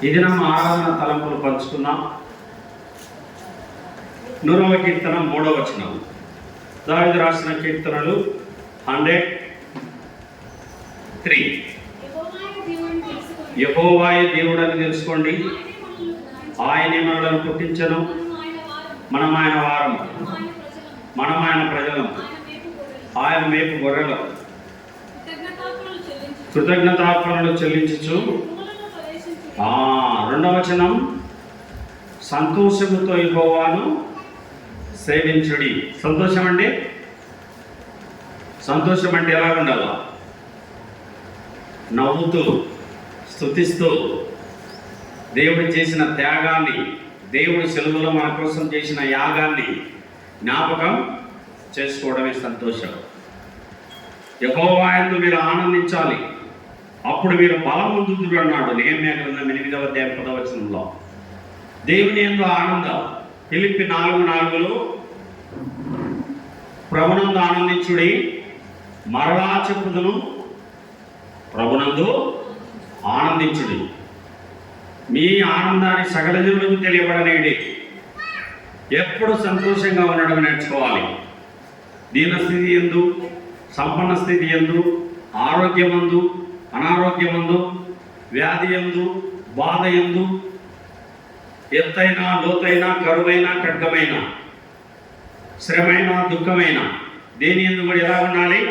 ఇది నా ఆరాధన తలంపులు పంచుకున్నాం. 100వ కీర్తన 3వ వచనం. దావీదు రాసిన కీర్తనలు 103. యెహోవాయే దేవుడని తెలుసుకోండి, ఆయనే మనలను పుట్టించను, మనం ఆయన వారము, మనం ఆయన ప్రజలం, ఆయన మేపు గొర్రెలం. కృతజ్ఞతార్పణలు చెల్లించుచు. 2వ వచనం, సంతోషముతో యెహోవాను సేవించుడి. సంతోషం అంటే ఎలా ఉండాలా? నవ్వుతూ, స్తుతిస్తూ, దేవుడు చేసిన త్యాగాన్ని, దేవుడి సెలవులో మన కోసం చేసిన యాగాన్ని జ్ఞాపకం చేసుకోవడమే సంతోషం. యెహోవా యందు మీరు ఆనందించాలి, అప్పుడు మీరు బలం పొందుదురు అన్నాడు నెహెమ్యా గ్రంథం 8వ అధ్యాయం 10వ వచనంలో. దేవుని యందు ఆనందం. ఫిలిప్పి 4:4 ప్రభునందు ఆనందించుడి, మరలా చెప్పుదును, ప్రభునందు ఆనందించుడి. మీ ఆనందాన్ని సకల జనులకు తెలియబడనేది. ఎప్పుడు సంతోషంగా ఉండడం నేర్చుకోవాలి. దీనస్థితి యందు, సంపన్న స్థితి యందు, ఆరోగ్యమందు, అనారోగ్యమందు, వ్యాధి యందు, బాధ యందు, ఎత్తైన లోతైన, కరువైన ఖడ్గమైన, శ్రమైన దుఃఖమైన, దేని యందు కూడా ఎలా ఉండాలి?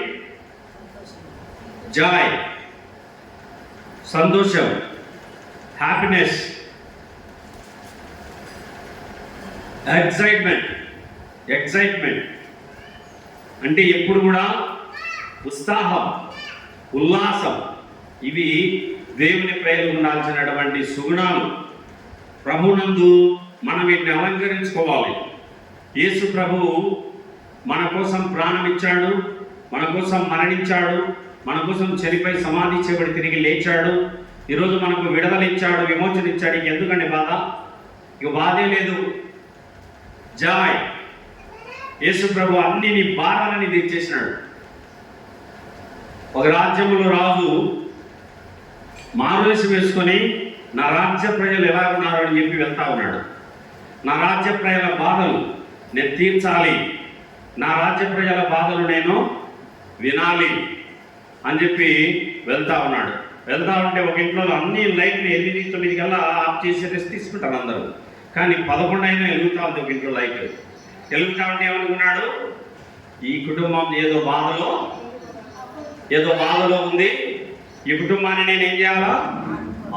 జాయ్, సంతోషం, హ్యాపీనెస్, ఎక్సైట్మెంట్ అంటే ఎప్పుడు కూడా ఉత్సాహం, ఉల్లాసం. ఇవి దేవుని ప్రేరణ ఉండాల్సినటువంటి సుగుణాలు. ప్రభునందు మనం వీటిని అలంకరించుకోవాలి. యేసు ప్రభువు మన కోసం ప్రాణం ఇచ్చాడు, మన కోసం మరణించాడు, మన కోసం చనిపోయి సమాధి చేయబడి తిరిగి లేచాడు. ఈరోజు మనకు విడుదల ఇచ్చాడు, విమోచన ఇచ్చాడు. ఇక ఎందుకండి బాధ? ఇక బాధే లేదు. జాయ్. యేసు ప్రభు అన్ని నీ బాధలని తీర్చేసినాడు. ఒక రాజ్యంలో రాజు మారువేషం వేసుకొని నా రాజ్య ప్రజలు ఎలా ఉన్నారు అని చెప్పి వెళ్తా ఉన్నాడు. నా రాజ్య ప్రజల బాధలు నేను తీర్చాలి, నా రాజ్య ప్రజల బాధలు నేను వినాలి అని చెప్పి వెళ్తా ఉన్నాడు. వెళ్తా ఉంటే ఒక ఇంట్లో అన్ని లైట్లు 8, 9 కల్లా ఆఫ్ చేసి రెస్ట్ తీసుకుంటారు అందరూ. కానీ 11 అయినా వెలుగుతా ఉంది ఒక ఇంట్లో లైట్. వెలుగుతా ఉంటే ఏమనుకున్నాడు? ఈ కుటుంబం ఏదో బాధలో ఉంది, ఈ కుటుంబాన్ని నేను ఏం చేయాలా?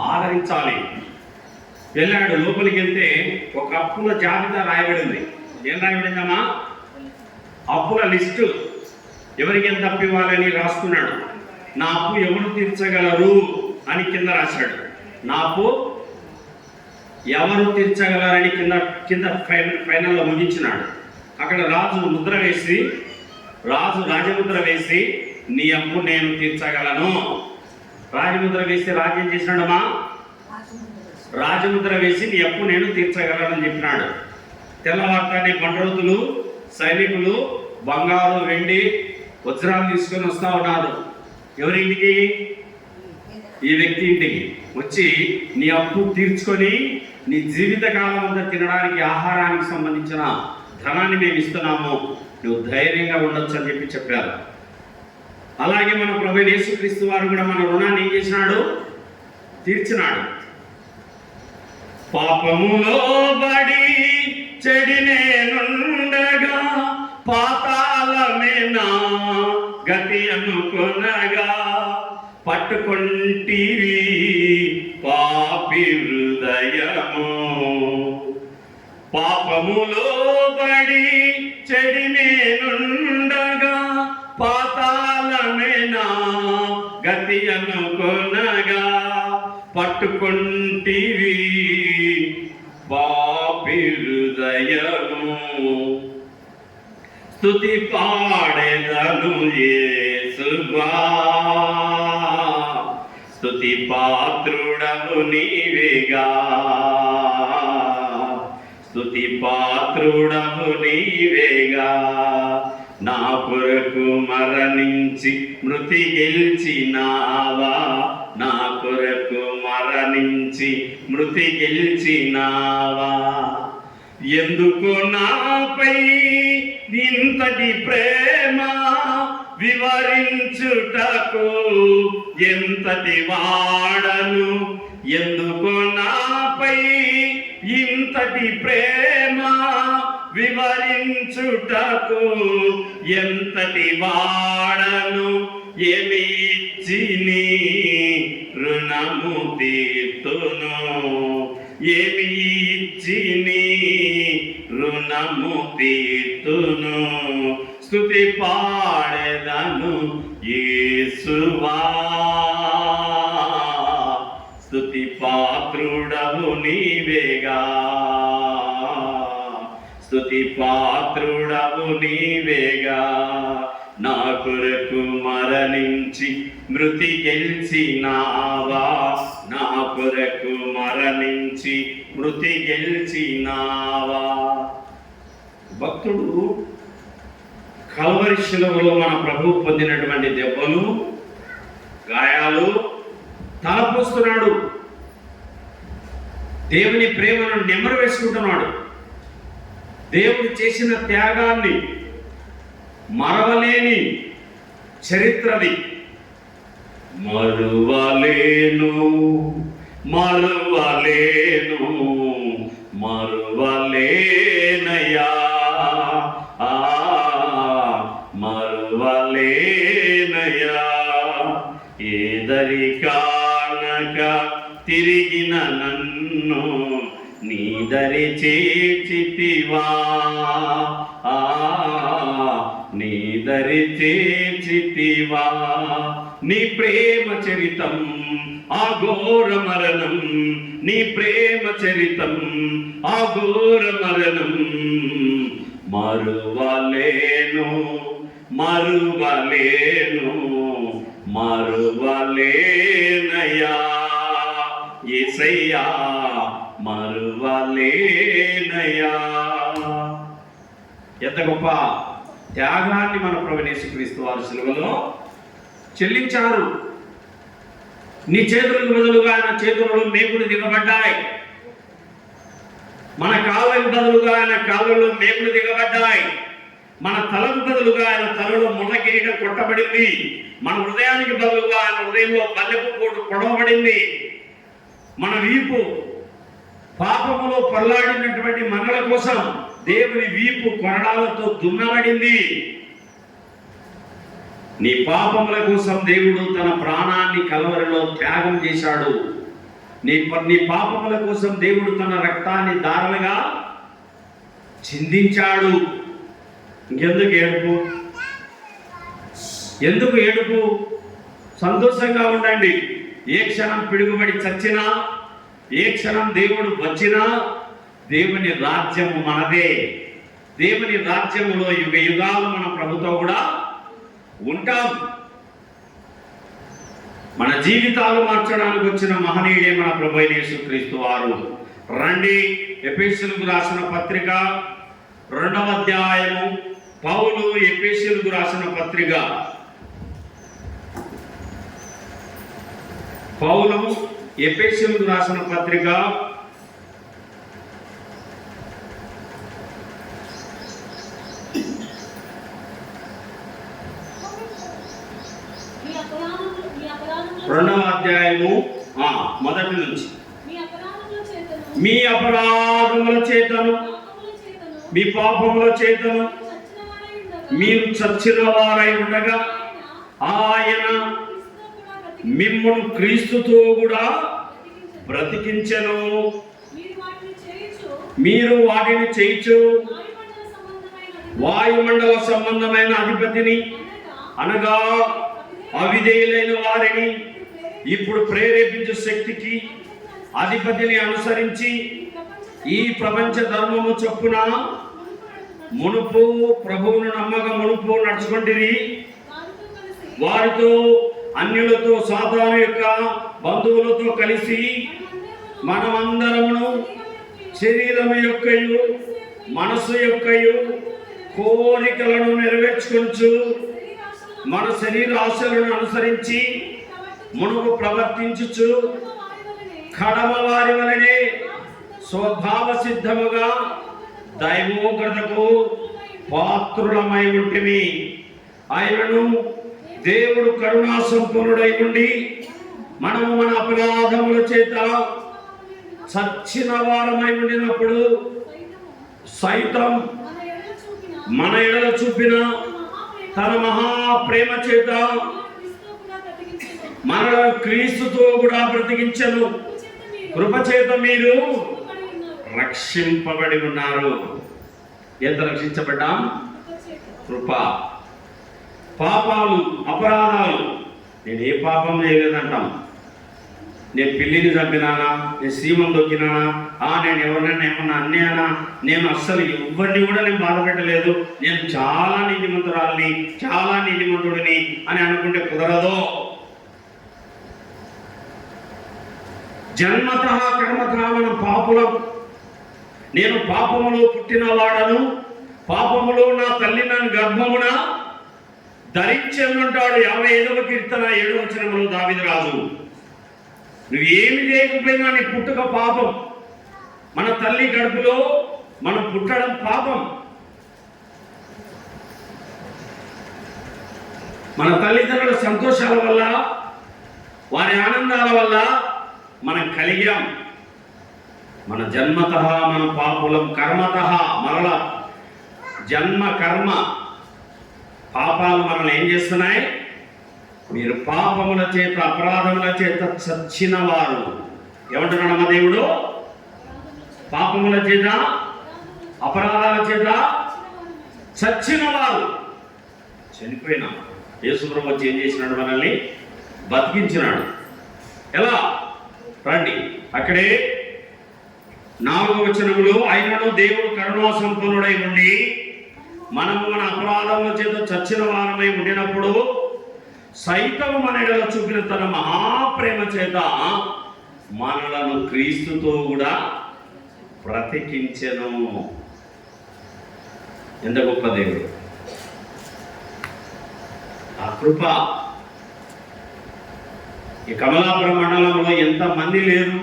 ఆదరించాలి. వెళ్ళాడు. లోపలికి వెళ్తే ఒక అప్పుల జాబితా రాయబడింది. ఏం రాయబడిందమ్మా? అప్పుల లిస్టు. ఎవరికి ఎంత అప్పు ఇవ్వాలని రాసుకున్నాడు. నా అప్పు ఎవరు తీర్చగలరు అని కింద రాశాడు. నా అప్పు ఎవరు తీర్చగలరని కింద ఫైనల్లో ముగించినాడు. అక్కడ రాజు రాజముద్ర వేసి నీ అప్పు నేను తీర్చగలను. రాజముద్ర వేసి రాజు ఏం చేసినాడమ్మా? రాజముద్ర వేసి నీ అప్పు నేను తీర్చగలనని చెప్పినాడు. తెల్లవారుతానే బండ్రోతులు, సైనికులు బంగారు, వెండి, వజ్రాలు తీసుకొని వస్తూ ఉన్నారు. ఎవరింటికి? ఈ వ్యక్తి ఇంటికి వచ్చి నీ అప్పు తీర్చుకొని నీ జీవితకాలం అంతా తినడానికి, ఆహారానికి సంబంధించిన ధనాన్ని మేము ఇస్తున్నాము, నువ్వు ధైర్యంగా ఉండొచ్చు అని చెప్పి చెప్పారు. అలాగే మన ప్రభువైన యేసుక్రీస్తు వారు కూడా మన రుణాన్ని ఏం చేసినాడు? తీర్చినాడు. పాపములో బడి చెడినేనుండగా పాతాళమే నా గతి అనుకొనగా పట్టుకొంటివి పాపి హృదయము. పాపములో బడి చెడినేనుండగా పాతాళమే నా గతి అనుకొనగా పట్టుకొంటివి పాపి హృదయము. స్తుతి పాడెదను యేసువా, స్తుతి పాత్రుడవు నీవేగా, స్తుతి పాత్రుడవు నీవేగా. నా కొరకు మరణించి మృతి గెలిచినావా, నా కొరకు మరణించి మృతి గెలిచినావా? ఎందుకు నాపై ఇంతటి ప్రేమ వివరించుటకు ఎంతటి వాడను? ఎందుకు నాపై ఇంతటి ప్రేమ వివరించుటకు ఎంతటి వాడను? ఏమి ఇచ్చి నీ రుణము తీర్తును? ఏమి ఇచ్చి నీ రుణము తీర్తును? స్తుతి పాడెదను యేసువా, స్తుతి పాత్రుడవు నీవేగా, స్తుతి పాత్రుడవు నీవేగా. నా కొరకు మరణించి మృతి గెలిచినావా? నా కొరకు మరణించి మృతి గెలిచినావా? భక్తుడు కల్వరి శిలువలో మన ప్రభు పొందినటువంటి దెబ్బలు, గాయాలు తలపోస్తున్నాడు. దేవుని ప్రేమను నెమరు వేసుకుంటున్నాడు. దేవుడు చేసిన త్యాగాన్ని మరవలేని చరిత్రది. మరువలేను మరువలేను మరువలేనయా, మరువలేనయా. ఏదరి కానక తిరిగిన నన్ను నీదరి చేర్చితివా, నీదరి చేర్చితివా. నీ ప్రేమ చరితం అఘోర మరణం, నీ ప్రేమ చరితం అఘోర మరణం. మరువలేను మరువలేను మరువలేనయా యేసయ్యా, మరువలేనయా. ఎంత గొప్ప త్యాగాన్ని మన ప్రభువైన యేసుక్రీస్తు వారు సిలువలో చెల్లించారు. నీ చేతులకు బదులుగా ఆయన చేతులలో మేకులు దిగబడ్డాయి. మన కాళ్ళకు బదులుగా ఆయన కాళ్ళలో మేకులు దిగబడ్డాయి. మన తలకు బదులుగా ఆయన తలలో ముళ్ళ కిరీటం కొట్టబడింది. మన హృదయానికి బదులుగా ఆయన హృదయంలో బల్లెపు పోటు పొడవబడింది. మన వీపు పాపములో పల్లాడినటువంటి మనల కోసం దేవుని వీపు కొరడాలతో దున్నబడింది. నీ పాపముల కోసం దేవుడు తన ప్రాణాన్ని కల్వరిలో త్యాగం చేశాడు. నీ పాపముల కోసం దేవుడు తన రక్తాన్ని ధారలుగా చిందించాడు. ఇంకెందుకు ఏడుపు? ఎందుకు ఏడుపు? సంతోషంగా ఉండండి. ఏ క్షణం పిడుగుబడి చచ్చినా, ఏ క్షణం దేవుడు వచ్చినా, దేవుని రాజ్యము మనదే. దేవుని రాజ్యములో యుగ యుగాలు మన ప్రభుతో కూడా ఉంటాం. మన జీవితాలు మార్చడానికి వచ్చిన మహనీయుడే మన ప్రభువైన యేసుక్రీస్తు వారు. రండి, ఎఫెసీయులకు రాసిన పత్రిక 2వ అధ్యాయము. పౌలు ఎఫెసీయులకు రాసిన పత్రిక, పౌలు ఎఫెసీయులకు రాసిన పత్రిక 2వ అధ్యాయము మొదటి నుంచి. మీ అపరాధముల చేతను మీ పాపముల చేతను మీరు చచ్చిన వారై ఉండగా ఆయన మిమ్మును క్రీస్తుతో కూడా బ్రతికించెను. మీరు వాటిని చేయించు వాయుమండల సంబంధమైన అధిపతిని, అనగా అవిధేయులైన వారిని ఇప్పుడు ప్రేరేపించే శక్తికి అధిపతిని అనుసరించి ఈ ప్రపంచ ధర్మము చొప్పున మునుపు ప్రభువును నమ్మక మునుపు నడుచుకుంటిరి. వారితో అన్యులతో సాతాను యొక్క బంధువులతో కలిసి మనమందరమును శరీరము యొక్కయు మనసు యొక్కయు కోరికలను నెరవేర్చుకొంచు మన శరీర ఆశలను అనుసరించి మునుపు ప్రవర్తించుచు కడమ వారి వలనే స్వభావ సిద్ధముగా దైవోగ్రతకు పాత్రులమై ఉంటిమి. ఆయనను దేవుడు కరుణా సంపన్నుడై ఉండి మనము మన అపరాధముల చేత చచ్చిన వారమై ఉండినప్పుడు సైతం మన ఎడల చూపిన తన మహాప్రేమ చేత మనలను క్రీస్తుతో కూడా బ్రతికించెను. కృపచేత మీరు రక్షింపబడి ఉన్నారు. ఎంత రక్షించబడ్డాం? కృప. పాపాలు, అపరాధాలు, నేను ఏ పాపం చేయలేదంటాం. నేను పిల్లిని చంపినానా, నేను సీమం దొక్కినానా, నేను ఎవరినైనా ఏమన్నా అన్నానా, నేను అస్సలు ఎవరిని కూడా నేను బాధపెట్టలేదు, నేను చాలా నీతిమంతురాలిని, చాలా నీతిమంతుడిని అని అనుకుంటే కుదరదు. జన్మత కర్మత మనం పాపులం. నేను పాపములో పుట్టిన వాడను, పాపములో నా తల్లి నన్ను గర్భమున ధరించనుంటాడు. 55వ కీర్తన 7వ వచనములో దావీదు రాజు. నువ్వేమి చేయకపోయినా నీ పుట్టుక పాపం. మన తల్లి గడుపులో మనం పుట్టడం పాపం. మన తల్లిదండ్రుల సంతోషాల వల్ల, వారి ఆనందాల వల్ల మనం కలిగాం. మన జన్మత మనం పాపులం. కర్మత మరల జన్మ కర్మ పాపాలు మనల్ని ఏం చేస్తున్నాయి? మీరు పాపముల చేత, అపరాధముల చేత చచ్చిన వారు. ఏమంటున్నాడు మా దేవుడు? పాపముల చేత, అపరాధాల చేత చచ్చిన వారు. చనిపోయినా యేసుప్రభు వచ్చి ఏం చేసినాడు? మనల్ని బతికించినాడు. ఎలా? రండి, అక్కడే 4వ వచనములో ఆయనను దేవుడు కరుణా సంపన్నుడై ఉండి మనము మన అపరాధముల చేత చచ్చిన వారమై ఉండినప్పుడు సైతం మన ఎడల చూపిన తన మహాప్రేమ చేత మనలను క్రీస్తుతో కూడా బ్రతికించెను. ఎంత గొప్ప దేవుడు! ఆ కృప. ఈ కమలాపురం మండలంలో ఎంత మంది లేరు?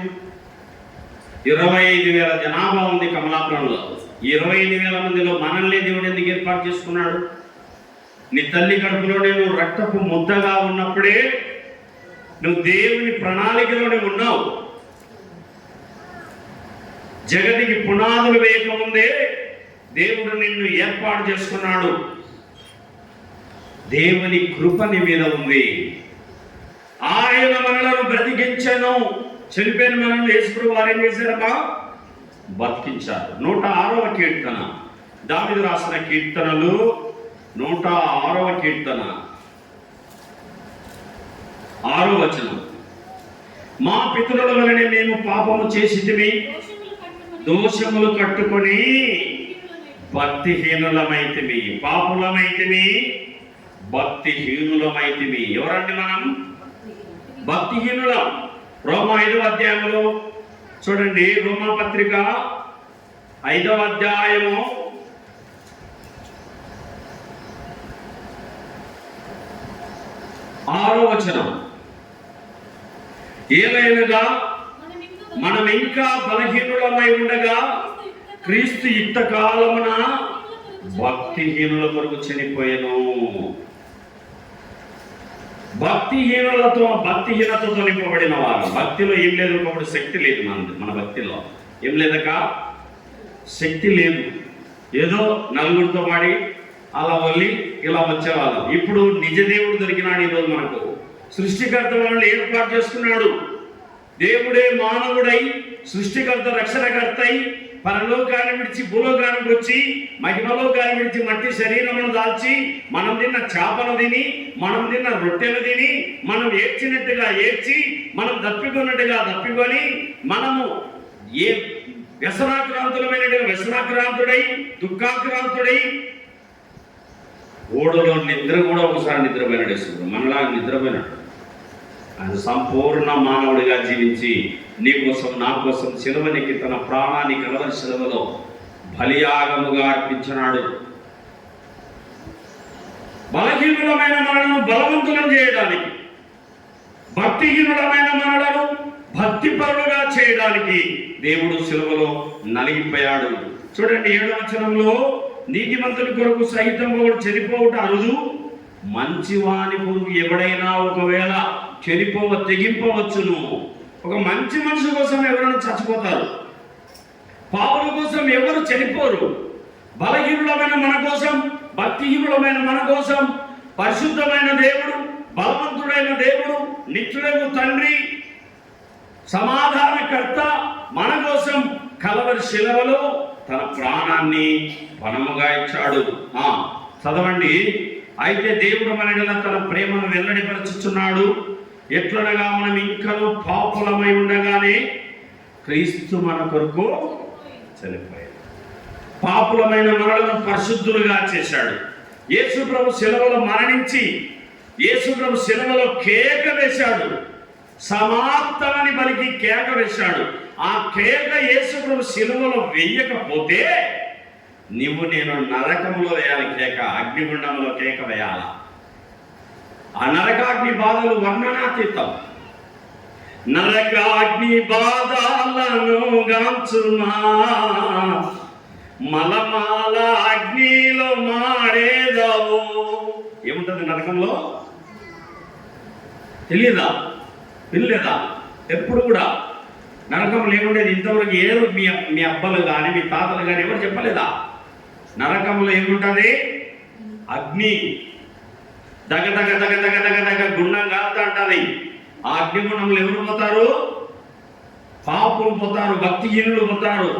25,000 జనాభా ఉంది కమలాపురంలో. 25,000 మందిలో మనల్ని దేవుడు ఎందుకు ఏర్పాటు చేసుకున్నాడు? నీ తల్లి కడుపులోనే నువ్వు రక్తపు ముద్దగా ఉన్నప్పుడే నువ్వు దేవుని ప్రణాళికలోనే ఉన్నావు. జగతికి పునాదులు వేయకముందే దేవుడు నిన్ను ఏర్పాటు చేసుకున్నాడు. దేవుని కృప నీ మీద ఉంది. ఆయన మనలను బ్రతికించెను. చనిపోయిన మనల్ని యేసుప్రభు వారు ఏం చేశారమ్మా? బతికించారు. 106వ కీర్తన, దావీదు రాసిన కీర్తనలు 106వ కీర్తన 6వ వచనం. మా పితరుల వలనే మేము పాపము చేసితిమి, దోషములు కట్టుకొని భక్తిహీనులమైతిమి. పాపులమైతిమి, భక్తిహీనులమైతిమి. ఎవరండి మనం? భక్తిహీనులం. రోమా 5వ అధ్యాయంలో చూడండి. రోమా పత్రిక 5వ అధ్యాయము 6వ వచనం. ఏలైనగా మనం ఇంకా బలహీనులమై ఉండగా క్రీస్తు యుక్త కాలమున భక్తిహీనుల కొరకు చనిపోయెను. భక్తిహీనతతో నింపబడిన వారు. భక్తిలో ఏం లేదు, ఒకప్పుడు శక్తి లేదు. మన భక్తిలో ఏం లేదక? శక్తి లేదు. ఏదో నలుగురితో పాడి అలా వల్లి ఇలా వచ్చేవాళ్ళం. ఇప్పుడు నిజ దేవుడు దొరికినాడు. ఈరోజు మనకు సృష్టికర్త మనల్ని ఏర్పాటు చేసుకున్నాడు. దేవుడే మానవుడై, సృష్టికర్త రక్షణకర్త అయి, పరలోకాన్ని విడిచి భూలోకానికి వచ్చి, మహిమలోకాన్ని విడిచి మట్టి శరీరమును దాల్చి, మనం తిన్న చేపను తిని, మనం తిన్న రొట్టెలు తిని, మనం ఏడ్చినట్టుగా ఏడ్చి, మనం దప్పికొన్నట్టుగా దప్పికొని, మనము ఏ వ్యసనాక్రాంతులమైనట్టుగా వ్యసనాక్రాంతుడై, దుఃఖాక్రాంతుడై, ఓడలో నిద్ర కూడా ఒకసారి నిద్రపోయినాడు. మనలా నిద్రపోయినాడు. ఆయన సంపూర్ణ మానవుడిగా జీవించి నీ కోసం, నా కోసం శిలువనికి తన ప్రాణాన్ని కలవరి శిలువలో బలియాగముగా అర్పించినాడు. బలహీనులమైన మనలను బలవంతులను చేయడానికి, భక్తిహీనులమైన మనలను భక్తిపరులుగా చేయడానికి దేవుడు సిలువలో నలిగిపోయాడు. చూడండి 7వ వచనంలో, నీతిమంతుని కొరకు సహితం ఒకడు చనిపోవుట అరుదు, మంచివాని కొరకు ఎవడైనా ఒకవేళ తెగింపవచ్చును. ఒక మంచి మనిషి కోసం ఎవరైనా చచ్చిపోతారు, పాపుల కోసం ఎవరు చనిపోరు. బలహీనులమైన మన కోసం, భక్తిహీనులమైన మన కోసం పరిశుద్ధమైన దేవుడు, బలవంతుడైన దేవుడు, నిత్యుడైన తండ్రి, సమాధానకర్త మన కోసం కలవరి శిలవలో తన ప్రాణాన్ని పణముగా ఇచ్చాడు. చదవండి. అయితే దేవుడు మన ఎడల తన ప్రేమను వెల్లడిపరచుచున్నాడు. ఎట్లనగా మనం ఇంకనూ పాపులమై ఉండగానే క్రీస్తు మన కొరకు చనిపోయాడు. పాపులమైన మనలను పరిశుద్ధులుగా చేశాడు. యేసు ప్రభు శిలువలో మరణించి యేసు ప్రభు శిలువలో కేక వేశాడు. సమాప్తమని పలికి కేక వేశాడు. ఆ కేక యేసు ప్రభు శిలువలో వేయకపోతే నేను నరకంలో వేయాలి కేక, అగ్నిగుండంలో కేక వేయాల. ఆ నరకాగ్ని బాధలు వర్ణనాతీతం. నరకాగ్ని బాధలను గాంచుమా, మలమాల అగ్నిలో మాడేదావు. ఏముంటుంది నరకంలో? తెలియదా? వినలేదా? ఎప్పుడు కూడా నరకంలో ఏముండేది? ఇంతవరకు ఏదో మీ అబ్బలు కానీ మీ తాతలు కానీ ఎవరు చెప్పలేదా? నరకంలో ఏముంటుంది? అగ్ని దగ దగ దగ దగ దగ దగ గుండం కాలుతా ఉంటుంది. ఆ అగ్నిగుండంలో ఎవరు పోతారు? పాపులు పోతారు, భక్తిహీనులు పోతారు.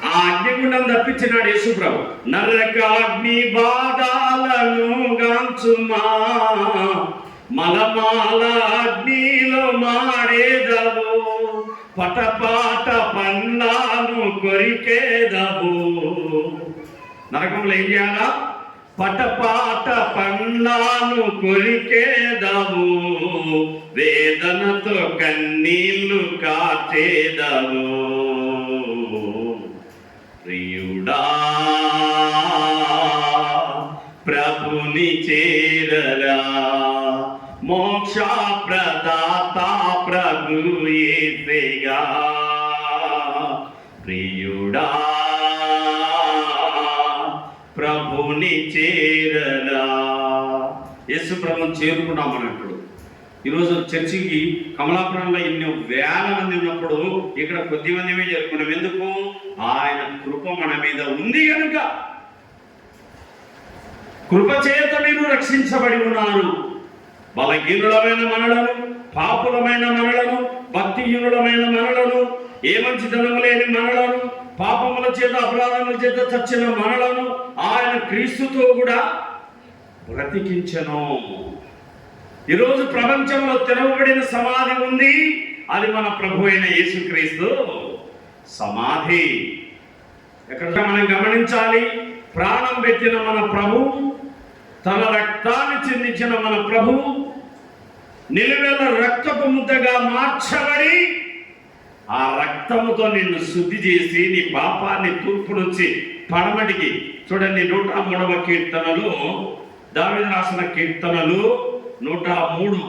ఆ అగ్నిగుండం తప్పించినాడు యేసుప్రభు. నరకాగ్ని బాధలను గాంచుమా, మలమాల అగ్నిలో మాడేదవు, పటపాట పండ్లను కొరికేదవు. నరకంలో ఏం చేయాలా? పటపాట పండ్లను కొరికేదవు, వేదనతో కన్నీళ్లు కాచేదవు. ప్రియుడా ప్రభుని చేరరా, మోక్ష ప్రదాత ప్రభు యేసుగా. ప్రియుడా ప్రభుని చేరరా. యేసు ప్రభుని చేరుకున్నామన్నప్పుడు ఈరోజు చర్చికి కమలాపురంలో ఇన్ని వేల మంది ఉన్నప్పుడు ఇక్కడ కొద్ది మందిమే చేరుకున్నాం. ఎందుకు? ఆయన కృప మన మీద ఉంది కనుక. కృప చేత మీరు రక్షించబడి ఉన్నారు. బలహీనులమైన మనలను, పాపులమైన మనలను, భక్తిహీనులమైన మనలను, ఏ మంచితనము లేని మనలను, పాపముల చేత అపరాధముల చేత చచ్చిన మనలను ఆయన క్రీస్తుతో కూడా బ్రతికించెను. ఈరోజు ప్రపంచంలో తెరవబడిన సమాధి ఉంది. అది మన ప్రభు అయిన యేసుక్రీస్తు సమాధి. ఎక్కడ మనం గమనించాలి? ప్రాణం పెట్టిన మన ప్రభు, తన రక్తాన్ని చిందించిన మన ప్రభు, నిలువెల్ల రక్తపు ముద్దగా మార్చబడి ఆ రక్తముతో నిన్ను శుద్ధి చేసి నీ పాపాన్ని తూర్పు నుంచి పడమటికి. చూడండి 103వ కీర్తనలు, దావీదు రాసిన కీర్తనలు 103.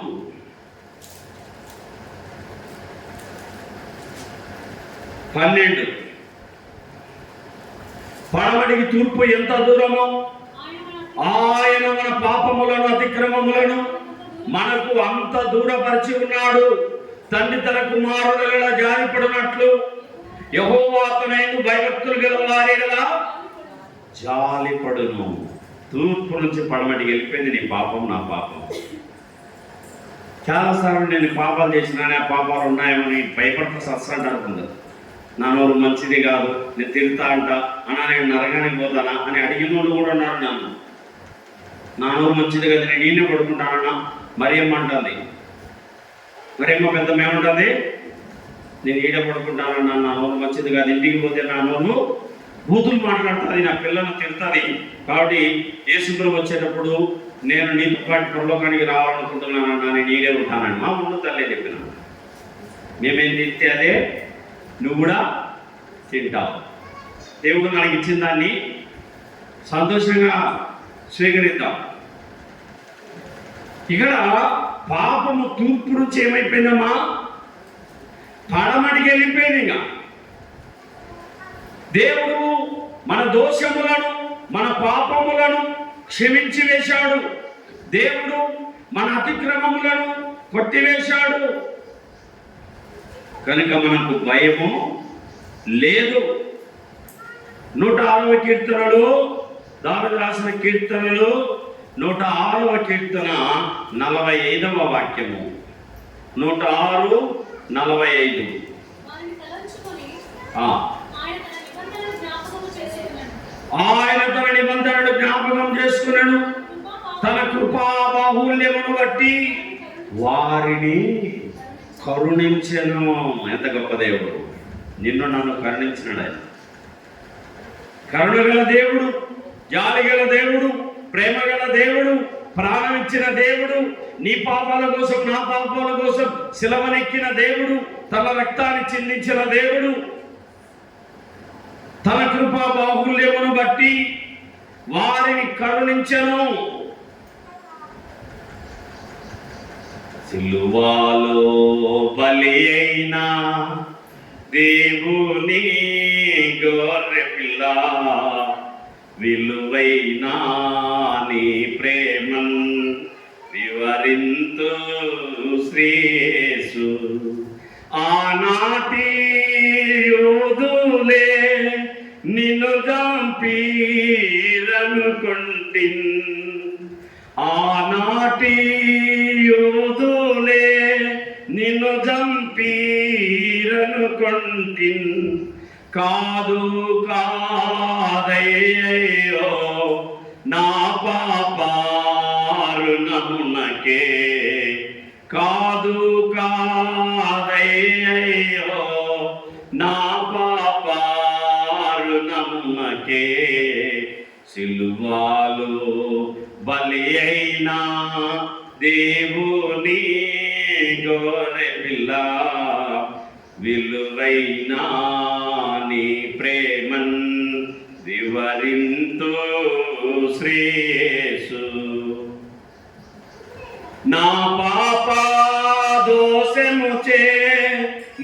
పడమటికి తూర్పు ఎంత దూరమో ఆయన మన పాపములను అతిక్రమములను మనకు అంత దూరపరిచి ఉన్నాడు. తండ్రి తన కుమారుల జాలిపడినట్లు యెహోవా తనయందు భయభక్తులు గల వారి ఎడల జాలిపడును. తూర్పు నుంచి పడమటికి వెళ్ళిపోయింది నీ పాపం, నా పాపం. చాలాసార్లు నేను పాపాలు చేసినా ఆ పాపాలు ఉన్నాయని భయపడతా సత్సంట అనుకుంది. నా నోరు మంచిది కాదు, నేను తిరుగుతా అంట అన్నా, నేను నరగానికి పోతానా అని అడిగిన వాళ్ళు కూడా ఉన్నారు. నా నోరు మంచిది కదా, నేను ఈయనే పడుకుంటానన్నా. మరియమ్మ అంటుంది, మరియమ్మ పెద్దమ్మ ఏమంటుంది? నేను ఈడ పడుకుంటానన్నా, నా నోరు మంచిది కాదు, ఇంటికి పోతే నా నోరు బూతులు మాట్లాడుతుంది, నా పిల్లలను తిడుతుంది. కాబట్టి యేసుప్రభు వచ్చేటప్పుడు నేను నీతో పాటు పరలోకానికి రావాలనుకుంటున్నానన్నా, నేను ఈడే ఉంటానని మా ముందు తల్లే చెప్పిన. మేమేం తింటే అదే నువ్వు కూడా తింటావు. దేవుడు మనకి ఇచ్చిన దాన్ని సంతోషంగా స్వీకరిద్దాం. ఇక్కడ పాపము తూర్పు నుంచి ఏమైపోయిందమ్మా, పడమటికి వెళ్ళిపోయింది. ఇంకా దేవుడు మన దోషములను మన పాపములను క్షమించి వేశాడు. దేవుడు మన అతిక్రమములను కొట్టివేశాడు. కనుక మనకు భయము లేదు. 106వ కీర్తనలు, దావీదు రాసిన కీర్తనలు 106వ కీర్తన 45వ వాక్యము. 106:45. ఆయన తన నిబంధనలు జ్ఞాపకం చేసుకున్నాడు, తన కృపా బాహుల్యమును బట్టి వారిని కరుణించెను. ఎంత గొప్ప దేవుడు! నిన్ను నన్ను కరుణించినాడు ఆయన. కరుణగల దేవుడు, జాలిగల దేవుడు, ప్రేమగల దేవుడు, ప్రాణం ఇచ్చిన దేవుడు, నీ పాపాల కోసం నా పాపాల కోసం శిలవనెక్కిన దేవుడు, తన రక్తాన్ని చిందించిన దేవుడు, తన కృపా బాహుల్యమును బట్టి వారిని కరుణించెను. సిలువలో బలి అయిన దేవుని గొర్రె పిల్ల, విలువైన నీ ప్రేమన్ వివరింతు శ్రీయేసు. ఆనాటి యోధులే నిన్ను చంపిరనుకొంటిన్, ఆనాటి యోధులే నిన్ను చంపిరనుకొంటిన్. కాదు కాదయ్యో నా పాపారుణమునకే, కాదు కాదయ్యో నా పాపారుణమునకే, సిలువలో బలి అయిన దేవుని గొర్రె పిల్ల, విలువైన నీ ప్రేమన్ వివరింతు శ్రీయేసు. నా పాప దోషముచే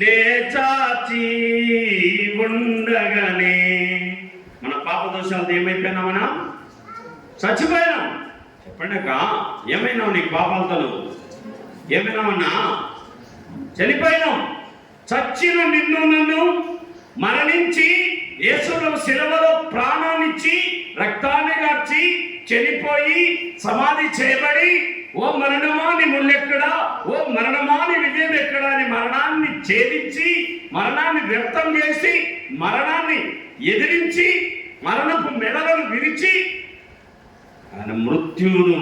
నే చాచి ఉండగానే, మన పాప దోషాలతో ఏమైపోయినా మనం చచ్చిపోయినాం. చెప్పండి అక్క, ఏమైనావు? నీ పాపాలతో ఏమైనావన్నా? చనిపోయినాం. చచ్చిన నిన్ను నన్ను మరణించి యేసును శిలువలో ప్రాణాన్నిచ్చి రక్తాన్ని గార్చి చనిపోయి సమాధి చేయబడి, ఓ మరణమా నీ ముల్లెక్కడా, ఓ మరణమా నీ విజయం ఎక్కడా అని మరణాన్ని ఛేదించి, మరణాన్ని వ్యక్తం చేసి, మరణాన్ని ఎదిరించి, మరణపు మెడలను విరిచి ఆయన మృత్యువును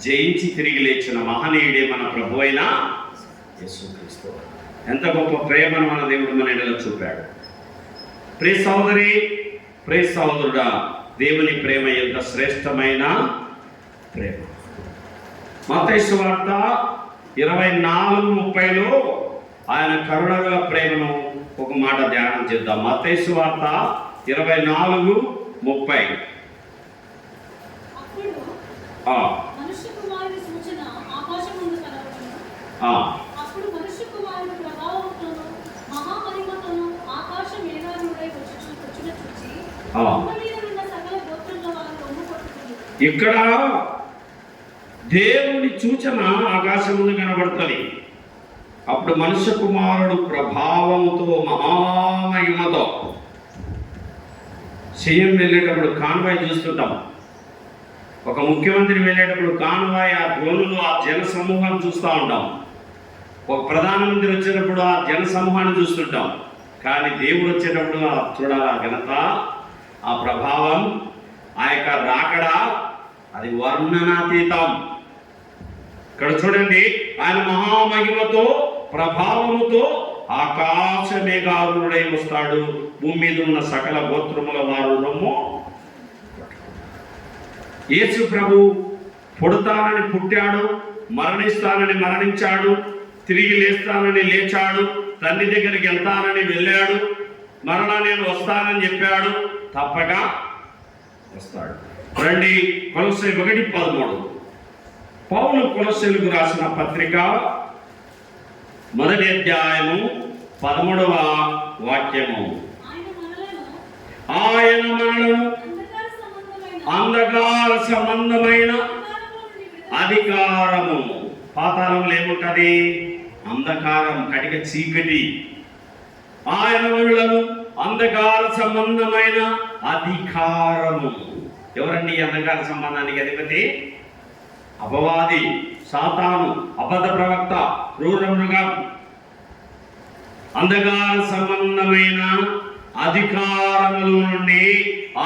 జయించి తిరిగి లేచిన మహనీయుడే మన ప్రభు అయిన యేసుక్రీస్తు. ఎంత గొప్ప ప్రేమను మన దేవుడు మన ఎడల చూపాడు. ప్రియ సహోదరి, ప్రియ సహోదరుడా, దేవుని ప్రేమ ఎంత శ్రేష్టమైన ప్రేమ. మత్తయి సువార్త 24:30లో ఆయన కరుణగల ప్రేమను ఒక మాట ధ్యానం చేద్దాం. మత్తయి సువార్త 24:30. ఇక్కడ దేవుని సూచన ఆకాశం ముందు కనబడుతుంది. అప్పుడు మనుష్య కుమారుడు ప్రభావంతో మహామహిమతో, సీఎం వెళ్ళేటప్పుడు కాన్వాయ్ చూస్తుంటాం, ఒక ముఖ్యమంత్రి వెళ్ళేటప్పుడు కాన్వాయ్, ఆ ధ్వనులు, ఆ జన సమూహాన్ని చూస్తూ ఉంటాం. ఒక ప్రధానమంత్రి వచ్చేటప్పుడు ఆ జన సమూహాన్ని చూస్తుంటాం. కానీ దేవుడు వచ్చేటప్పుడు చూడాలి ఆ ఘనత, ఆ ప్రభావం, ఆ యొక్క రాకడ, అది వర్ణనాతీతం. ఇక్కడ చూడండి, ఆయన మహామహిమతో ప్రభావముతో ఆకాశ మేఘారుడై వస్తాడు. భూమి మీద ఉన్న సకల గోత్రముల వారు రొమ్ము. యేసు ప్రభు పుడతానని పుట్టాడు, మరణిస్తానని మరణించాడు, తిరిగి లేస్తానని లేచాడు, తండ్రి దగ్గరికి వెళ్తానని వెళ్ళాడు, మరలా నేను వస్తానని చెప్పాడు, తప్పక వస్తాడు. రండి, కొలొస్సై 1:13. పౌలు కొలస్సీయులకు రాసిన పత్రిక 1వ అధ్యాయము 13వ వాక్యము. ఆయన మనలను అంధకార సంబంధమైన అధికారము, పాతాళంలో ఏముంటది? అంధకారం, కటిక చీకటి. ఆయన మనలను అంధకార సంబంధమైన అధికారము. ఎవరండి ఈ అంధకార సంబంధానికి అధిపతి? అపవాది, సాతాను, అబద్ధ ప్రవక్త, క్రూర మృగం. అంధకార సంబంధమైన అధికారముల నుండి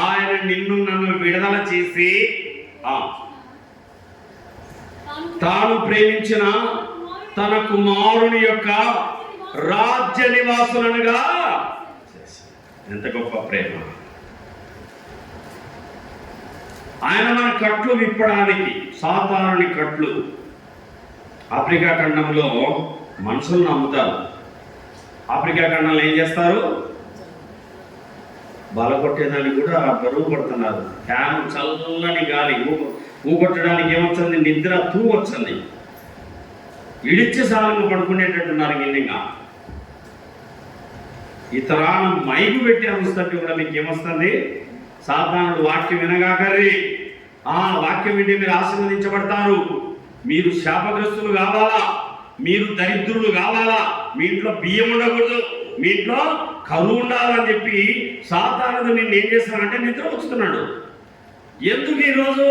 ఆయన నిన్ను నన్ను విడుదల చేసి తాను ప్రేమించిన తన కుమారుని యొక్క రాజ్య నివాసులనుగా. ఎంత గొప్ప ప్రేమ! ఆయన మన కట్లు విప్పడానికి, సాతానుని కట్లు. ఆఫ్రికా ఖండంలో మనుషులు నమ్ముతారు. ఆఫ్రికా ఖండంలో ఏం చేస్తారు? బలకొట్టేదానికి కూడా బరువు పడుతున్నారు. ఫ్యాన్, చల్లని గాలి ఊగొట్టడానికి ఏమొచ్చింది? నిద్ర తూ వచ్చింది. ఇడిచ్చే సాలంగా పడుకునేటట్టున్నారు. గిన్నెగా ఇతరాలను మైకు పెట్టి అరుస్తుంటే కూడా మీకు ఏమొస్తుంది? సాధారణ వాక్యం వినగాకర్రి, ఆ వాక్యం వింటే మీరు ఆశీర్వదించబడతారు. మీరు శాపగ్రస్తులు కావాలా? మీరు దరిద్రులు కావాలా? మీ ఇంట్లో బియ్యం ఉండకూడదు, మీ ఇంట్లో కరువు ఉండాలని చెప్పి సాతానుడు నిన్ను ఏం చేస్తున్నాడంటే నిద్ర వస్తున్నాడు. ఎందుకు ఈరోజు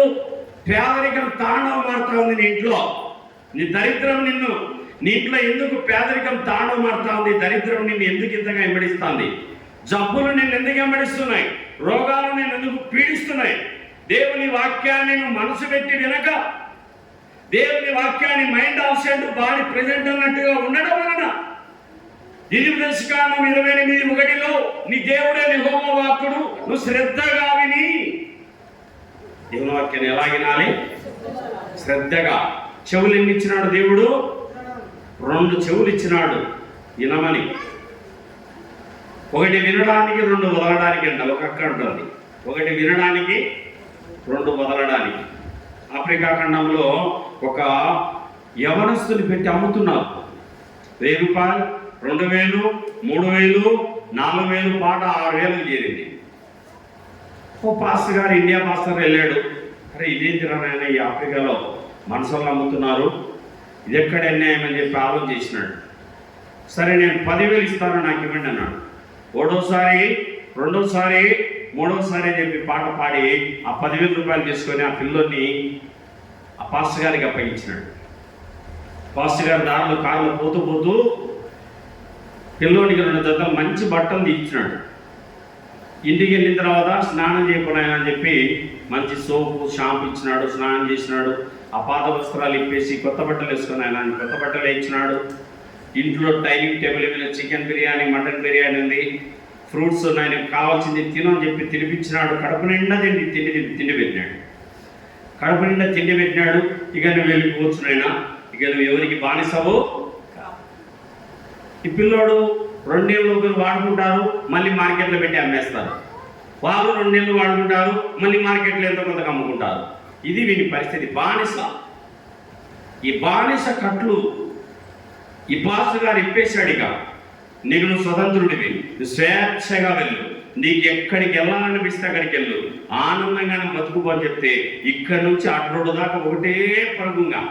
పేదరికం తాండవం మారుతా ఉంది నీ ఇంట్లో? నీ దరిద్రం నిన్ను, నీ ఇంట్లో ఎందుకు పేదరికం తాండవం మారుతా ఉంది? దరిద్రం నిన్ను ఎందుకు ఇంతగా వెంబడిస్తుంది? జబ్బులు నిన్ను ఎందుకు వెంబడిస్తున్నాయి? రోగాలు నిన్ను ఎందుకు పీడిస్తున్నాయి? దేవుని వాక్యాన్ని నువ్వు మనసు పెట్టి వినక, దేవుని వాక్యాన్ని మైండ్ ఆబ్సెంట్ బాడీ ప్రెజెంట్ అన్నట్టుగా ఉండడం వలన, కాండం 28:1 నీ దేవుడే యెహోవా వాక్కుడు నువ్వు శ్రద్ధగా విని. దేవుని వాక్యాన్ని ఎలా వినాలి? శ్రద్ధగా. చెవులు ఎన్ని ఇచ్చినాడు దేవుడు? 2 చెవులు ఇచ్చినాడు వినమని. ఒకటి వినడానికి, 2 వదలడానికి అంట. ఒక అక్క ఉంటుంది, ఒకటి వినడానికి, 2 వదలడానికి. ఆఫ్రికా ఖండంలో ఒక యవనస్తుని పెట్టి అమ్ముతున్నారు. 1000 రూపాయలు, 2000, 3000, 4000 పాట 6000కి చేరింది. ఓ పాస్టర్ గారు, ఇండియా పాస్టర్ వెళ్ళాడు. అరే ఇదేంటి నాయన, ఈ ఆఫ్రికాలో మనసులు అమ్ముతున్నారు, ఇది ఎక్కడ అన్యాయం అని చెప్పి ఆలోచన చేసినాడు. సరే నేను 10,000 ఇస్తాను, నాకు ఇవ్వండి అన్నాడు. 3వసారి, 2వసారి, 3వసారి అని చెప్పి పాట పాడి ఆ 10,000 రూపాయలు తీసుకొని ఆ పిల్లోని ఆ పాస్టర్ గారికి అప్పగించినాడు. పాస్టర్ గారి దారిలో కారులో పోతూ పోతూ పిల్లోనికి 2 జతలు మంచి బట్టలు తీయించినాడు. ఇంటికి వెళ్ళిన తర్వాత స్నానం చేయకుండా అని చెప్పి మంచి సోపు, షాంపూ ఇచ్చినాడు. స్నానం చేసినాడు. ఆ పాత వస్త్రాలు ఇప్పేసి కొత్త బట్టలు వేసుకొని ఆయన కొత్త బట్టలు ఇచ్చినాడు. ఇంట్లో డైనింగ్ టేబుల్ మీద చికెన్ బిర్యానీ, మటన్ బిర్యానీ ఉంది, ఫ్రూట్స్ ఆయనకు కావాల్సింది తినని చెప్పి తినిపించినాడు. కడుపు నిండా తిండి పెట్టినాడు. కడుపు నిండా తిండి పెట్టినాడు. ఇక నువ్వు వెళ్ళిపోవచ్చు నాయనా, ఇక నువ్వు ఎవరికి బానిసవు. ఈ పిల్లోడు 2 నెలలు వాడుకుంటారు, మళ్ళీ మార్కెట్లో పెట్టి అమ్మేస్తారు. వాళ్ళు 2 నెలలు వాడుకుంటారు, మళ్ళీ మార్కెట్లో ఎంతో కొంత అమ్ముకుంటారు. ఇది వీని పరిస్థితి. బానిస. ఈ బానిస కట్లు ఈ పాస్టర్ గారు ఇప్పేశాడు. ఇక నీకు నువ్వు స్వతంత్రుడివి, నువ్వు స్వేచ్ఛగా వెళ్ళు, నీకు ఎక్కడికి వెళ్ళాలనిపిస్తే అక్కడికి వెళ్ళు, ఆనందంగా నువ్వు బతుకుపో అని చెప్తే ఇక్కడి నుంచి అడ్రోడ్ దాకా ఒకటే పరుగుగా.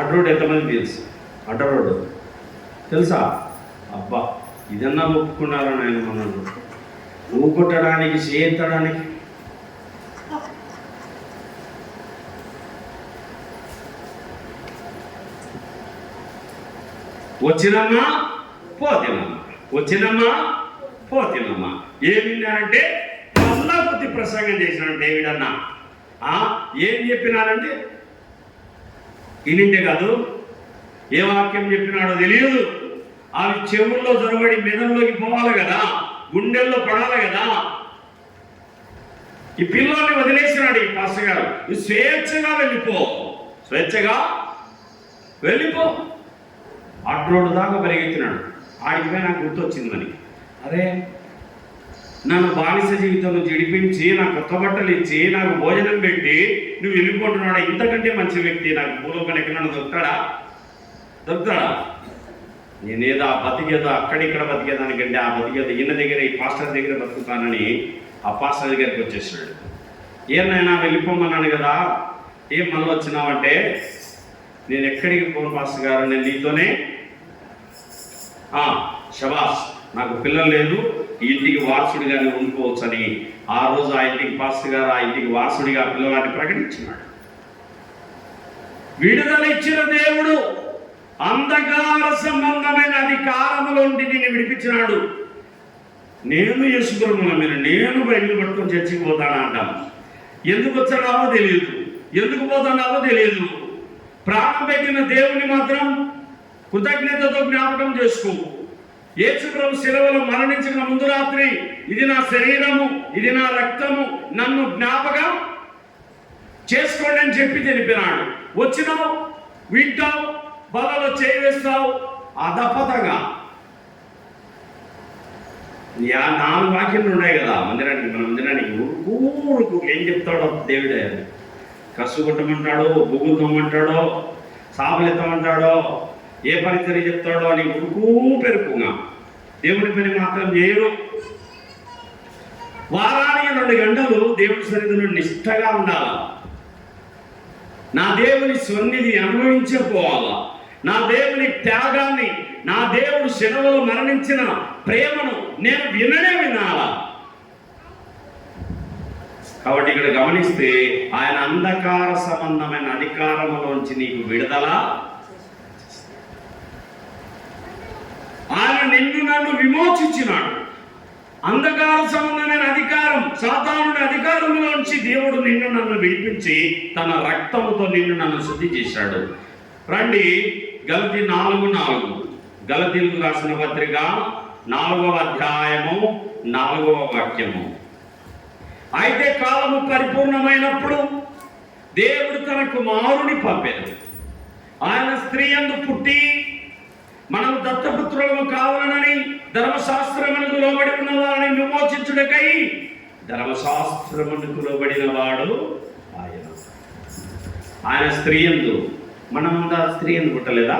అడ్రోడ్ ఎంతమంది తెలుసు? అడ్రోడ్ తెలుసా? అబ్బా ఇదన్నా ఒప్పుకున్నారని ఆయన మనల్ని ఊకొట్టడానికి, చేయించడానికి. వచ్చినమ్మా పోతినమ్మా, వచ్చినమ్మా పోతినమ్మా. ఏం విన్నారంటే అల్లా కొద్ది ప్రసంగం చేసినాడు డేవిడ్ అన్న. ఏం చెప్పినారంటే ఇనింటే కాదు, ఏ వాక్యం చెప్పినాడో తెలియదు. అవి చెవుల్లో జొరబడి మెదడులోకి పోవాలి కదా, గుండెల్లో పడాలి కదా. ఈ పిల్లల్ని వదిలేసినాడు ఈ పాస్టర్ గారు. నువ్వు స్వేచ్ఛగా వెళ్ళిపో, స్వేచ్ఛగా వెళ్ళిపో. అడ్రోడ్ దాకా పరిగెత్తినాడు. ఆడికి పోయి నాకు గుర్తొచ్చింది మనకి, అరే నన్ను బానిస జీవితం నుంచి విడిపించి నాకు కొత్త బట్టలు ఇచ్చి నాకు భోజనం పెట్టి నువ్వు వెళ్ళిపోతున్నాడు, ఇంతకంటే మంచి వ్యక్తి నాకు భూలోకం ఎక్కడన్నా దొరుకుతాడా? నేనేదో ఆ బతికేదో అక్కడిక్కడ బతికేదానికంటే ఆ బతికేదో ఈయన దగ్గర ఈ పాస్టర్ దగ్గర బతుకుతానని ఆ పాస్టర్ దగ్గరికి వచ్చేసాడు. ఏమైనా వెళ్ళిపోమన్నాను కదా, ఏం మళ్ళీ వచ్చినావంటే, నేను ఎక్కడికి పోను పాస్టర్ గారు, నేను నీతోనే శబాష్, నాకు పిల్లలు లేదు, ఈ ఇంటికి వారసుడిగా నేను ఉండిపోవచ్చు అని ఆ రోజు ఆ ఇంటికి పాస్టర్ గారు ఆ ఇంటికి వారసుడిగా పిల్లవాడిని ప్రకటించినాడు. విడుదల ఇచ్చిన దేవుడు అంధకార సంబంధమైన అధికారములో ఉండి నేను విడిపించినాడు. నేను యేసుప్రభువుల మీద నేను బయటకు పట్టుకొని చర్చికి పోతాను అంటాను. ఎందుకు వచ్చానావో తెలియదు, ఎందుకు పోతున్నావో తెలియదు. ప్రాణం పెట్టిన దేవుని మాత్రం కృతజ్ఞతతో జ్ఞాపకం చేసుకో. యేసుప్రభు శిలువలో మరణించిన ముందు రాత్రి, ఇది నా శరీరము, ఇది నా రక్తము, నన్ను జ్ఞాపకం చేసుకోండి అని చెప్పి తెలిపినాడు. వచ్చినావు, వింటావు, బలలో చేయిస్తావు, అదపతగా 4 వాక్యాలు ఉన్నాయి కదా మందిరానికి. మన మందిరానికి ఊరుకు ఏం చెప్తాడో దేవుడే, కసు కొట్టమంటాడో, బొగ్గులు తోమంటాడో, సాపలు ఎత్తమంటాడో, ఏ పరిచర్య చెప్తాడో అని ఉరుకు పెరుకుగా దేవుడి పని మాత్రం చేయరు. వారానికి 2 గంటలు దేవుడి సన్నిధిలో నిష్ఠగా ఉండాలి. నా దేవుని సన్నిధి అనుభవించకపోవాలా, నా దేవుని త్యాగాన్ని, నా దేవుడు శిలువలో మరణించిన ప్రేమను నేను వినాలా. కాబట్టి ఇక్కడ గమనిస్తే ఆయన అంధకార సంబంధమైన అధికారంలోంచి నీకు విడుదల, ఆయన నిన్ను నన్ను విమోచించినాడు. అంధకార సంబంధమైన అధికారం, సాతానుడి అధికారంలోంచి దేవుడు నిన్ను నన్ను విడిపించి తన రక్తముతో నిన్ను నన్ను శుద్ధి చేశాడు. రండి గలతీ 4:4, గలతీలకు రాసిన పత్రిక 4వ అధ్యాయము 4వ వాక్యము. అయితే కాలము పరిపూర్ణమైనప్పుడు దేవుడు తన కుమారుని పంపాడు. ఆయన స్త్రీ యందు పుట్టి మనం దత్తపుత్రులను కావాలనని ధర్మశాస్త్రమునకు లోబడి ఉన్న వారిని విమోచించుటకై ధర్మశాస్త్రమునకు లోబడిన వాడు ఆయన స్త్రీ యందు. మనం స్త్రీ యందు పుట్టలేదా?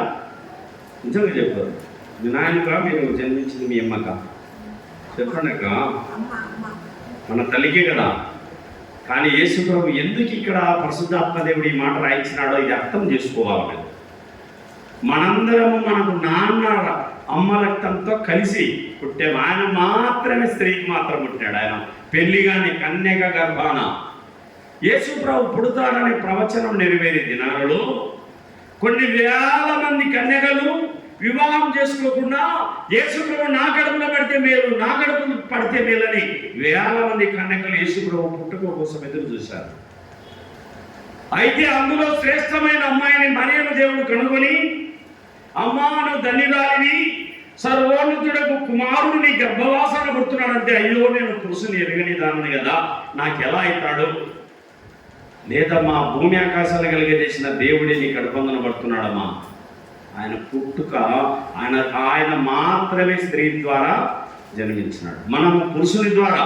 నిజంగా చెప్పారు. మీ నాయనక మీరు జన్మించింది మీ అమ్మక చెప్పండిక, మన తల్లికే కదా. కానీ యేసు ప్రభు ఎందుకు ఇక్కడ పరిశుద్ధాత్మ దేవుడు ఈ మాట రాయించినాడో ఇది అర్థం చేసుకోవాలి. మనందరము మనకు నాన్న అమ్మ రక్తంతో కలిసి పుట్టాము. ఆయన మాత్రమే స్త్రీకి మాత్రం పుట్టాడు. ఆయన పెళ్లి కానీ కన్యక గర్భాన. యేసు ప్రభు పుడతాడనే ప్రవచనం నెరవేరే దినాలలో కొన్ని వేల మంది కన్యకలు వివాహం చేసుకోకుండా యేసు ప్రభు నా కడుపులో పడితే మేలు, నా కడుపులో పడితే మేలని వేల మంది కన్యకలు యేసు ప్రభు పుట్టుక కోసం ఎదురు చూశారు. అయితే అందులో శ్రేష్టమైన అమ్మాయిని మరియను దేవుడు కనుగొని, అమ్మా నువ్వు ధన్యురాలివి, సర్వోన్నతుడకు కుమారుడు నీ గర్భవాసన పుడుతున్నాడంటే, అయ్యో నేను పురుషుని ఎరగని దాన్ని కదా, నాకు ఎలా అవుతాడు? లేదమ్మా, భూమి ఆకాశాలు కలిగజేసిన దేవుడే నీ కడుపొందన పడుతున్నాడమ్మా. ఆయన పుట్టుక ఆయన మాత్రమే స్త్రీ ద్వారా జన్మించినాడు. మనము పురుషుని ద్వారా,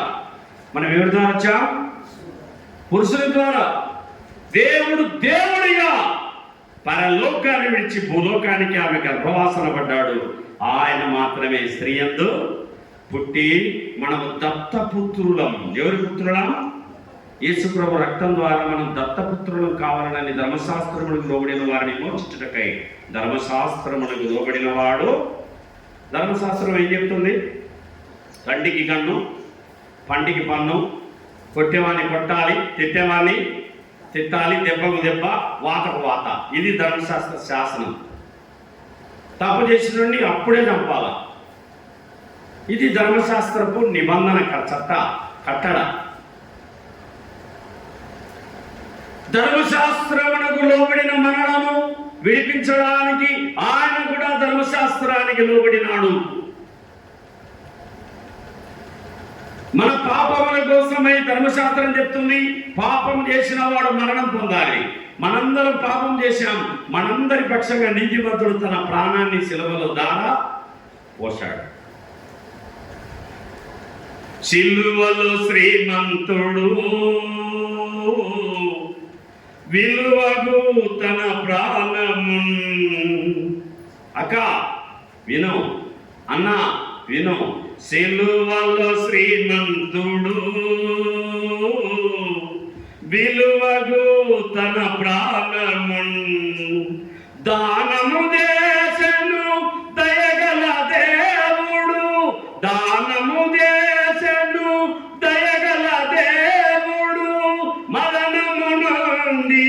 మనం ఎవరి ద్వారా వచ్చాం? పురుషుని ద్వారా. దేవుడు దేవుడిగా పరలోకాన్ని విడిచి భూలోకానికి ఆమె గర్భవాసన పడ్డాడు. ఆయన మాత్రమే స్త్రీ యందు పుట్టి మనము దత్తపుత్రులం. ఎవరి పుత్రులం? యేసు ప్రభు రక్తం ద్వారా మనం దత్తపుత్రులం కావాలని ధర్మశాస్త్రములకు లోబడిన వారిని మోచించుటకై ధర్మశాస్త్రములకు లోబడిన వాడు. ధర్మశాస్త్రం ఏం చెప్తుంది? కంటికి కన్ను, పంటికి పన్ను, కొట్టేవాడిని కొట్టాలి, తిట్టేవాడిని తిట్టాలి, దెబ్బకు దెబ్బ, వాతకు వాత. ఇది ధర్మశాస్త్ర శాసనం. తప్పు చేసినండి అప్పుడే చంపాల. ఇది ధర్మశాస్త్రపు నిబంధన కట్టడ. ధర్మశాస్త్రమునకు లోబడిన మనలను విడిపించడానికి ఆయన కూడా ధర్మశాస్త్రానికి లోబడినాడు. మన పాపముల కోసమై ధర్మశాస్త్రం చెప్తుంది, పాపం చేసిన వాడు మరణం పొందాలి. మనందరం పాపం చేశాం. మనందరి పక్షంగా నీతిమంతుడు తన ప్రాణాన్ని శిలువలో దారా పోశాడు. సిలువలో శ్రీమంతుడు విలువగు తన ప్రాణము. అక్క విను, అన్న విను. సిలువలో శ్రీమంతుడు విలువగు తన ప్రాణము దానము దేశను దయగల దేవుడు. దానము దేశను దయగల దేవుడు మరణము నుండి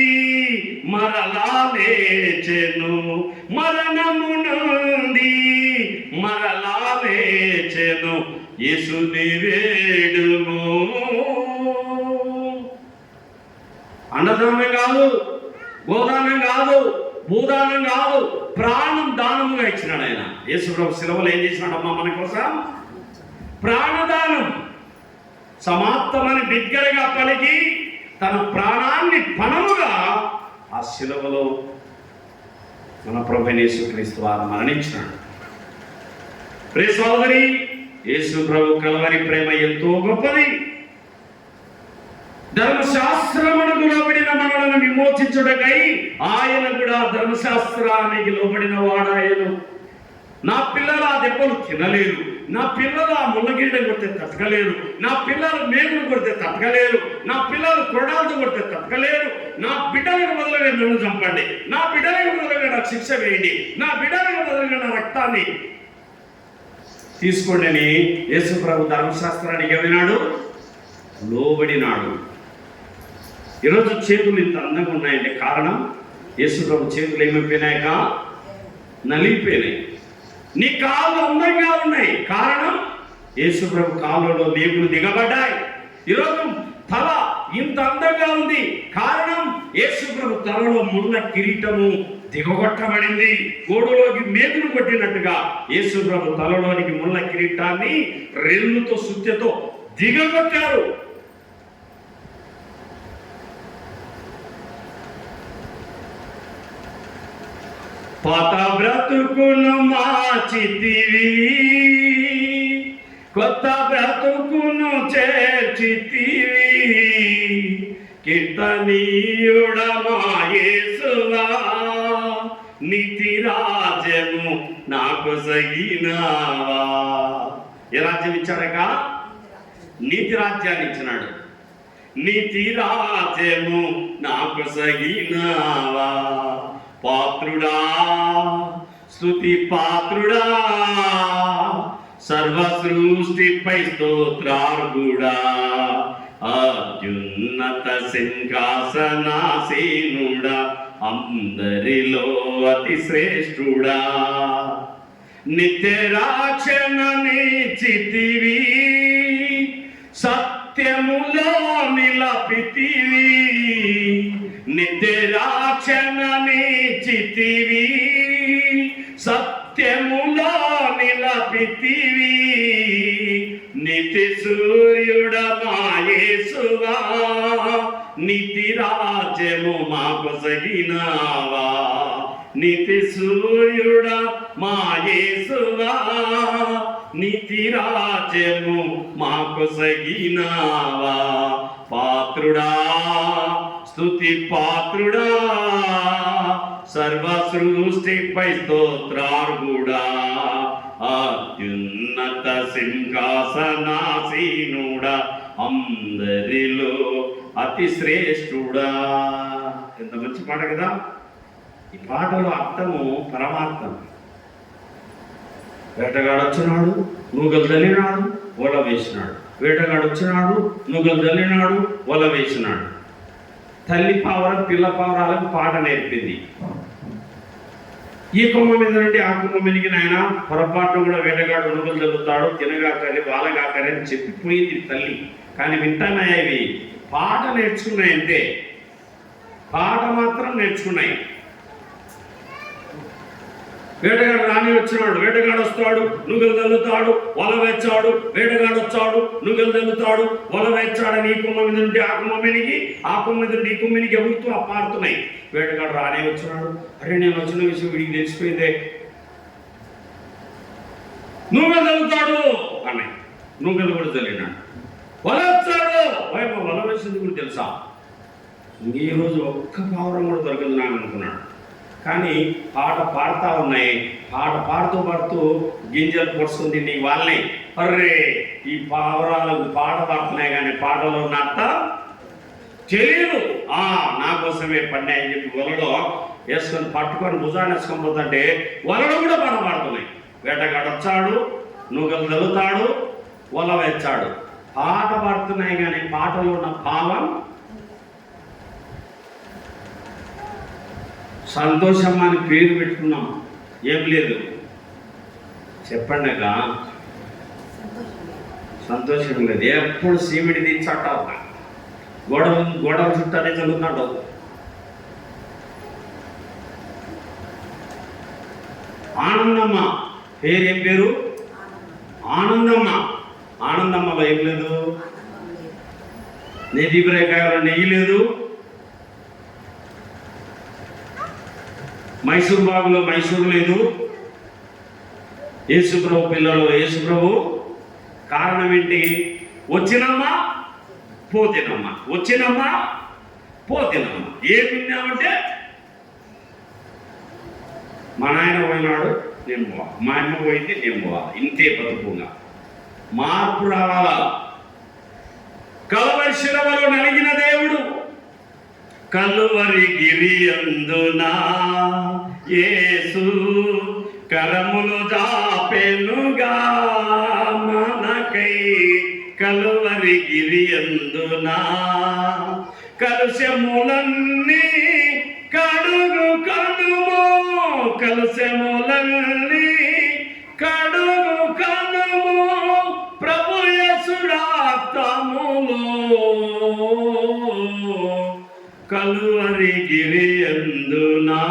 మరలా లేచెను. మరణము నుండి మరలా లేచెను. యేసుని వేడుము. అన్నదానమే కాదు, గోదానం కాదు, భూదానం కాదు, ప్రాణం దానముగా ఇచ్చినాడు ఆయన. యేసు ప్రభు శిలువలో ఏం చేసినాడమ్మా మన కోసం? ప్రాణదానం. సమాప్తమని బిగ్గరగా పలికి తన ప్రాణాన్ని పణముగా ఆ శిలువలో మన ప్రభు యేసుక్రీస్తు వారు మరణించినాడు. ప్రియ సోదరి, యేసు ప్రభు కలవరి ప్రేమ ఎంతో గొప్పది. ధర్మశాస్త్రమునకు లోబడిన మనలను విమోచించుటకై ఆయన కూడా ధర్మశాస్త్రానికి లోబడిన వాడాయను. నా పిల్లలు ఆ దెబ్బలు తినలేరు, నా పిల్లలు ఆ ముళ్ళగిడ్డ కొడితే తట్టకలేరు, నా పిల్లలు మేకులు కొడితే తట్టకలేరు, నా పిల్లలు కొరడాలతో కొడితే తట్టకలేరు. నా బిడ్డలకు బదులుగా నన్ను చంపండి, నా బిడ్డలకు బదులుగా నాకు శిక్ష వేయండి, నా బిడ్డలకు బదులుగా నా రక్తాన్ని తీసుకోండి అని యేసు ప్రభు ధర్మశాస్త్రానికి ఏమైనాడు? లోబడినాడు. ఈరోజు చేతులు ఇంత అందంగా ఉన్నాయంటే కారణం యేసు ప్రభు చేతులు ఏమైపోయినాయక? నలిగిపోయినాయి. నీ కాళ్ళు అందంగా ఉన్నాయి, కారణం యేసు ప్రభు కాళ్ళలో మేకులు దిగబడ్డాయి. ఈరోజు తల ఇంత అందంగా ఉంది, కారణం యేసు ప్రభు తలలో ముళ్ళ కిరీటము దిగగొట్టబడింది. గోడులోకి మేకులు కొట్టినట్టుగా యేసు ప్రభు తలలోనికి ముళ్ళ కిరీటాన్ని రెల్లుతో సుత్తెతో దిగగొట్టారు. పాత బ్రతుకును మార్చితివి, కొత్త బ్రతుకును చేర్చితివి. కీర్తనీయుడమా యేసువా, నీతి రాజ్యము నాకు సగినావా. ఏ రాజ్యం ఇచ్చాడక? నీతి రాజ్యాన్ని ఇచ్చినాడు. నీతి రాజ్యము నాకు సగినావా. పాత్రుడా, స్తుతి పాత్రుడా, సర్వ సృష్టిపై స్తోత్రార్హుడా, అత్యున్నత సింహాసనాసీనుడా, అందరిలో అతి శ్రేష్ఠుడా. నిత్య రక్షణ నిచ్చితివి, సత్యములో నిలపితివి. నిత్య రక్షణ నిచ్చితివి, సత్యములో నిలపితివి. నిత్య సూర్యుడమా యేసువా, నీతి రాజ్యము మాకు సగినావా. నీతి సూర్యుడా మా యేసువా, నీతి రాజ్యము మాకు సగినావా. పాత్రుడా, స్తుతి పాత్రుడా, సర్వ సృష్టిపై స్తోత్రార్హుడా, అత్యున్నత సింహాసనాసీనుడా, అందరిలో అతి శ్రేష్ఠుడా. ఎంత మంచి పాట కదా! ఈ పాటలో అర్థము పరమార్థం. వేటగాడు వచ్చినాడు, నూగలు తల్లినాడు, వల వేసినాడు. వేటగాడు వచ్చినాడు, నూగలు తల్లినాడు, వల వేసినాడు. తల్లి పావురం పిల్ల పావురాలకు పాట నేర్పింది. ఈ కొమ్మ మీద నుండి ఆ కొమ్మ మీదకి నాయన పొరపాటు కూడా వేటగాడు నూగలు తల్లుతాడు, తినగాకరి వాళ్ళగాకరి అని చెప్పిపోయింది తల్లి. కానీ వింటానాయి, అవి పాట నేర్చుకున్నాయి అంతే, పాట మాత్రం నేర్చుకున్నాయి. వేటగాడు రాని వచ్చినాడు, వేటగాడు వస్తాడు, నువ్వులు తల్లుతాడు, వల వేచాడు. వేటగాడు వచ్చాడు, నువ్వులు తల్లుతాడు, వల వేచాడని ఈ కొమ్మ మీద నుండి ఆ కొమ్మ మీదకి, ఆ కొమ్మ మీద నుండి ఈ కొమ్మినికి ఎగురుతూ ఆ పారుతున్నాయి. వేటగాడు రానే వచ్చినాడు. అరే, నేను వచ్చిన విషయం వీడికి తెలిసిపోయిందే. నువ్వులు తల్లుతాడు అన్నాయి, నువ్వులు కూడా తల్లినాడు. వల వచ్చాడు, వల వేసింది కూడా తెలుసా. ఈరోజు ఒక్క పావురం కూడా దొరకదు నాకు అనుకున్నాడు. కానీ పాట పాడుతూ ఉన్నాయి, పాట పాడుతూ గింజలు పొడుస్తుంది నీ వాళ్ళని. అర్రే ఈ పావురాలకు పాట పాడుతున్నాయి కానీ పాటలో ఉన్న అర్థం తెలియదు. నా కోసమే పడినాయని చెప్పి వలలో వేసుకొని పట్టుకొని భుజాన్ని వేసుకొని పోతుంటే వలలు కూడా పాట పాడుతున్నాయి. వేటగాడు వచ్చాడు, నువ్వులు తల్లుతాడు, వల వేచాడు. పాట పాడుతున్నాయి కానీ పాటలో ఉన్న భావం సంతోషం అని పేరు పెట్టుకున్నాం, ఏం లేదు. చెప్పండిగా సంతోషం లేదు. ఎప్పుడు సీమిడి తీర్చట గోడల చుట్టానే చదువుతున్నాడు. ఆనందమ్మ పేరు ఏం పేరు? ఆనందమ్మ. ఆనందమ్మలో ఏం లేదు, నెయ్యికాయలో నెయ్యి లేదు, మైసూర్ బాగులో మైసూరు లేదు, యేసుప్రభు పిల్లలు యేసుప్రభు. కారణం ఏంటి? వచ్చినమ్మా పోతినమ్మా, వచ్చినమ్మా పోతినమ్మా. ఏం విన్నామంటే మా నాయన పోయినాడు నేను పోవాలి, మా అమ్మ పోయింది నేను పోవాలి, ఇంతే బతుకుగా. మార్పు రావాలా. కలువరి శిలవలో నలిగిన దేవుడు కలువరి గిరి అందునా యేసు కరములు జాపెనుగా మనకై. కలువరి గిరి అందునా కలుషములన్నీ కడుగు కనుమో, కలుషములన్నీ కడుగు కనుమో ప్రభు యేసుడాత్తములో. కలువరి గిరి అందునా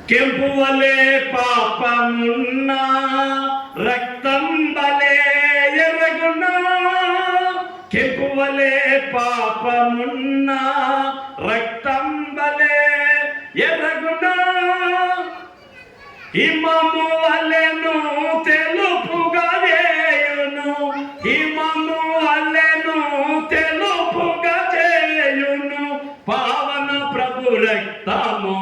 కెంపు వలే పాపమున్నా రక్తం వలే ఎర్రగున్నా, కెంపు వలే పాపమున్నా రక్తం వలే ఎర్రగున్నా, హిమము వలెను తెలుపుగా చేయును, హిమము వలెను తెలుపుగా చేయును పావన ప్రభు రక్తము.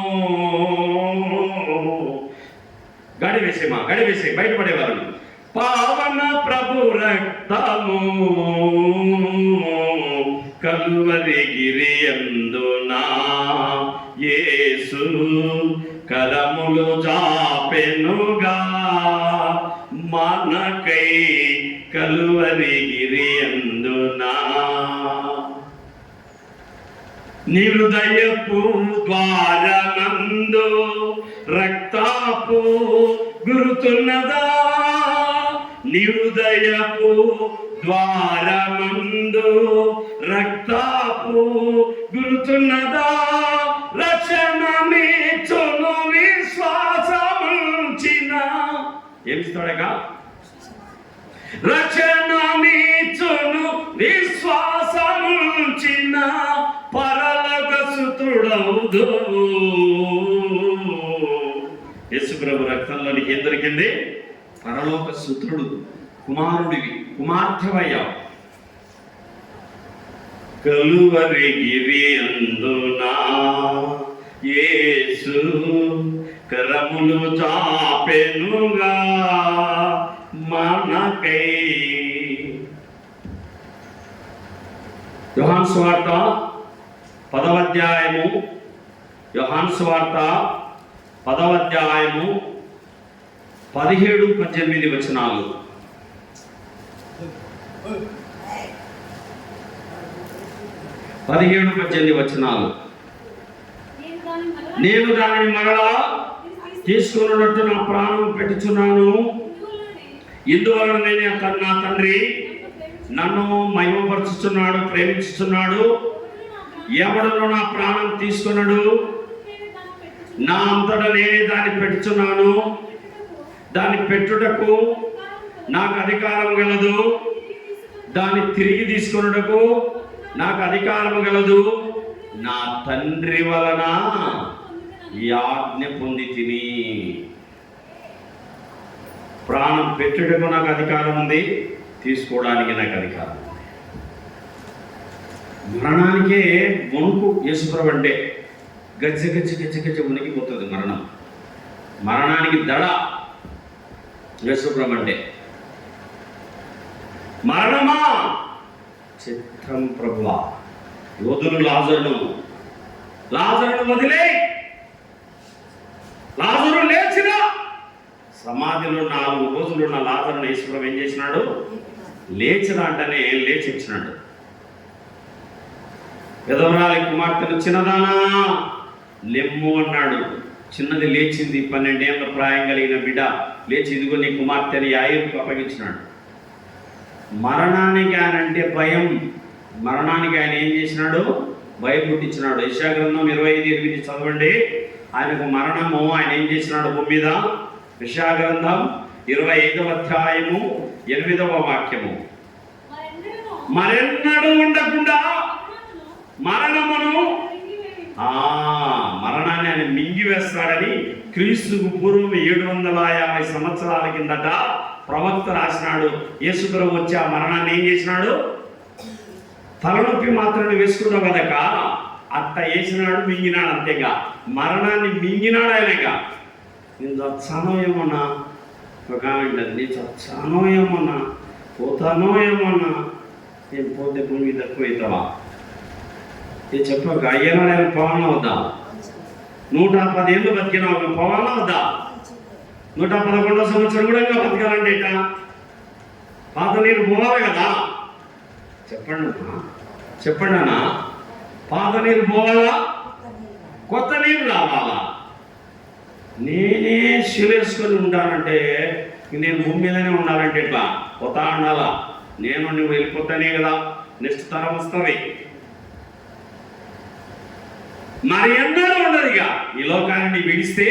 గడివేసే బయటపడేవారు. పావన ప్రభు రక్తము కలువరి గిరి అందునా యేసు కరములు జాపెనుగా మనకై. కలువరి గిరి అందునా నీ హృదయపు ద్వారమందు రక్తపు గురుతున్నదా, నీ హృదయపు ద్వారమందు రక్తపు గురుతున్నదా, రక్షణ మీచును విశ్వాసముంచిన. ఏమిస్తాడగా? రక్షణ మీచును విశ్వాసముంచిన పరలోక సుతుడవుదు. యేసుప్రభు రక్తంలోనికి ఏం దొరికింది? పరలోక సుతుడు, కుమారుడివి, కుమార్తెవయ్యావు. కలువరి గిరి అందునా యేసు కరములు చాపెనుగా మనకై. యోహాను సువార్త 10వ అధ్యాయము, యోహాను సువార్త 10వ అధ్యాయము 17-18 వచనాలు. నేను దానిని మరలా తీసుకున్నట్టు నా ప్రాణం పెట్టుచున్నాను. ఇందువలన నేను నా తండ్రి నన్ను మహిమపరుచుచున్నాడు, ప్రేమించుచున్నాడు. ఎవడను నా ప్రాణం తీసుకున్నాడు, నా అంతటా నేనే దాన్ని పెట్టుచున్నాను. దాన్ని పెట్టుటకు నాకు అధికారం గలదు, దాన్ని తిరిగి తీసుకున్నటకు నాకు అధికారం గలదు. నా తండ్రి వలన ఈ ఆజ్ఞ పొంది తిని. ప్రాణం పెట్టుటకు నాకు అధికారం ఉంది, తీసుకోవడానికి నాకు అధికారం ఉంది. మరణానికే వణుకు యేసుప్రభు అంటే. గజ్జ గజ్జ గజ్జ గజ్జ వణికిపోతుంది మరణం. మరణానికి దడ యేసుప్రభు అంటే. మరణమా చిత్రం ప్రభువా, యోధులు లాజరును వదిలే. లాజరు లేచిన సమాధిలో 4 రోజులున్న లాజరును యేసుప్రభు ఏం చేసినాడు? లేచిన అంటనే లేచి ఇచ్చినాడు. విధవరాలి కుమార్తెను, చిన్నదానా లెమ్ము అన్నాడు. చిన్నది లేచింది. 12 ఏళ్ల ప్రాయం కలిగిన బిడ్డ లేచి, ఇదిగో నీ కుమార్తెని యాయిరుకు అప్పగించినాడు. మరణానికి ఆయన అంటే భయం. మరణానికి ఆయన ఏం చేసినాడు? భయం పుట్టించినాడు. యెషయా గ్రంథం 25:8 చదవండి. ఆయనకు మరణము ఆయన ఏం చేసినాడు భూమి మీద? యెషయా గ్రంథం 25వ అధ్యాయము 8వ వాక్యము. మరెన్నడూ ఉండకుండా మరణాన్ని ఆయన మింగివేస్తాడని క్రీస్తుకు పూర్వం 750 సంవత్సరాల కిందట ప్రవక్త రాసినాడు. యేసుప్రభు వచ్చి ఆ మరణాన్ని ఏం చేసినాడు? తలనొప్పి మాత్రాన్ని వేసుకున్నావు కదక, అట్ట వేసినాడు, మింగినాడు. అంతేగా మరణాన్ని మింగినాడు ఆయనగా. నేను చచ్చానో ఏమన్నా, ఒక ఆమెంటది, నేను చచ్చానో ఏమన్నా, పోతానో ఏమన్నా, నేను పోతే భూమి తక్కువ అవుతావా? నేను చెప్పాక అయ్యనా నేను పోవాలన్నా వద్దా? 110 ఏళ్ళు బతికినావు, పోవాలన్నా వద్దా? 111వ సంవత్సరం కూడా ఇంకా బతకాలంటే ఎట్టా? పాత నీరు పోవాలి కదా. చెప్పండి అన్న, పాత నీరు పోవాలా, కొత్త నీరు రావాలా? నేనే శిలేసుకొని ఉంటానంటే, నేను భూమి మీదనే ఉండాలంటే ఎట్లా? పోతా ఉండాలా? నేను నువ్వు వెళ్ళిపోతానే కదా నెక్స్ట్ తరం వస్తుంది. మరి ఎన్నడూ ఉండదు. ఇక ఈ లోకాన్ని విడిస్తే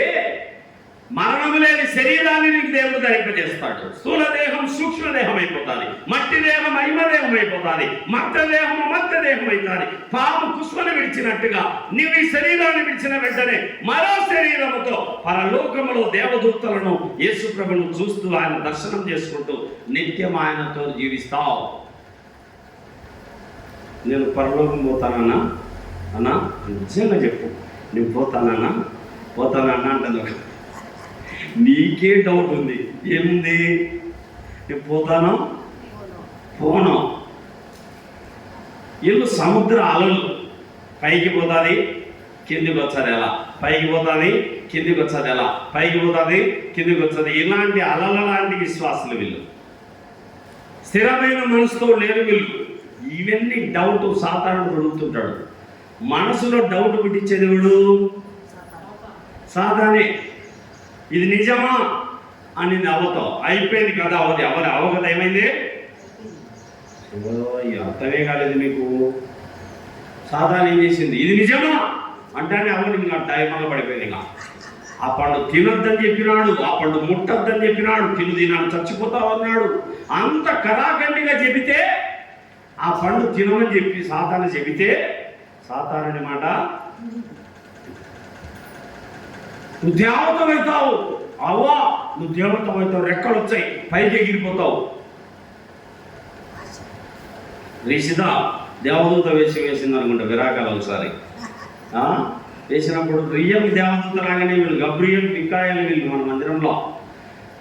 మరణము లేని శరీరాన్ని నీకు దేవుడు ధరింపజేస్తాడు. స్థూల దేహం సూక్ష్మదేహం అయిపోతుంది, మట్టి దేహం మహిమదేహం అయిపోతుంది, మత్త దేహము మత్త దేహం అవుతుంది. పాము కుష్మను విడిచినట్టుగా నీవు ఈ శరీరాన్ని విడిచిన వెంటనే మరో శరీరముతో పరలోకములో దేవదూతలను యేసుప్రభును చూస్తూ ఆయన దర్శనం చేసుకుంటూ నిత్యం ఆయనతో జీవిస్తావు. నేను పరలోకం పోతానన్నా అన్నా, నిజంగా చెప్పు, నేను పోతానన్నా అంటుంది. నీకే డౌట్ ఉంది. ఏముంది? నేను పోతాను పోను. ఇల్లు సముద్ర అలలు, పైకి పోతుంది కిందికి వచ్చాది ఎలా, పైకి పోతుంది కిందికి వచ్చాది ఎలా, పైకి పోతుంది కిందికి వచ్చాది. ఇలాంటి అలల లాంటి విశ్వాసులు వీళ్ళు. స్థిరమైన మనసుతో లేరు వీళ్ళు. ఇవన్నీ డౌట్ సాతానుడు అడుగుతుంటాడు. మనసులో డౌట్ పుట్టించేది ఎవడు? సాతానే. ఇది నిజమా అని అవతో అయిపోయింది కదా. అవగత ఏమైంది? అర్థమే కాలేదు మీకు. సాతాను ఏం చేసింది? ఇది నిజమా అంటేనే అవని ఇంకా టైంలో పడిపోయింది. ఇంకా ఆ పండు తినొద్దని చెప్పినాడు, ఆ పండు ముట్టొద్దని చెప్పినాడు, తినాడు చచ్చిపోతావు అన్నాడు. అంత కరాఖండిగా చెబితే ఆ పండు తినమని చెప్పి సాతాను చెబితే, సాతానుడి మాట నువ్వు దేవతమవుతావు, అవ్వా నువ్వు దేవతమవుతావు, రెక్కలు వచ్చాయి, పైకి ఎగిరిపోతావు. రిషిద దేవదూత వేసింది అనుకుంటా విరాకాలు ఒకసారి వేసినప్పుడు రియల్ దేవదూత లాగానే వీళ్ళు గబ్రియల్ మికాయలు వీళ్ళు మన మందిరంలో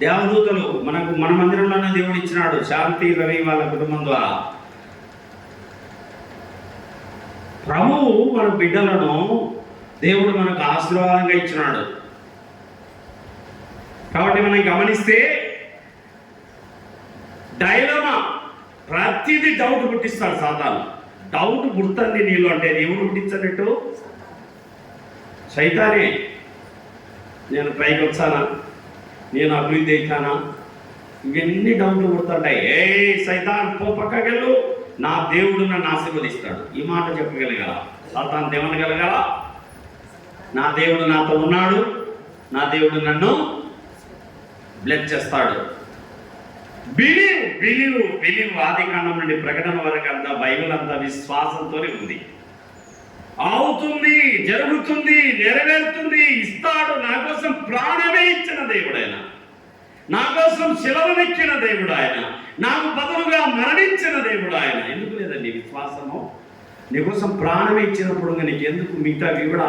దేవదూతలు. మన మందిరంలోనే దేవుడు ఇచ్చినాడు శాంతి రవి వాళ్ళ కుటుంబం ద్వారా. ప్రభువు మన బిడ్డలను దేవుడు మనకు ఆశీర్వాదంగా ఇచ్చినాడు. కాబట్టి మనం గమనిస్తే డైలమా, ప్రతిదీ డౌట్ పుట్టిస్తాడు సాతాను. డౌట్ పుడుతుంది నీళ్ళు అంటే ఎవరు పుట్టించనట్టు? సైతానే. నేను పైకి వచ్చానా, నేను అభివృద్ధి అవుతానా, ఇవన్నీ డౌట్లు పుడుతుంటాయి. ఏ సైతాన్ పో పక్కకెళ్ళు, నా దేవుడు నన్ను ఆశీర్వదిస్తాడు. ఈ మాట చెప్పగలగల సాతాన్ దేవనగలగల? నా దేవుడు నాతో ఉన్నాడు, నా దేవుడు నన్ను బ్లెస్ చేస్తాడు. బిలీవ్ ఆది కాండం నుండి ప్రకటన వరకు అంతా బైబిల్ అంతా విశ్వాసంతోనే ఉంది. అవుతుంది, జరుగుతుంది, నెరవేరుతుంది, ఇస్తాడు. నా కోసం ప్రాణమే ఇచ్చిన దేవుడైనా నా కోసం శిలవనెక్కిన దేవుడు ఆయన, నాకు బదులుగా మరణించిన దేవుడు ఆయన. ఎందుకు లేదండి విశ్వాసము? నీకోసం ప్రాణం ఇచ్చినప్పుడు నీకు ఎందుకు మిగతా ఇవ్వడా,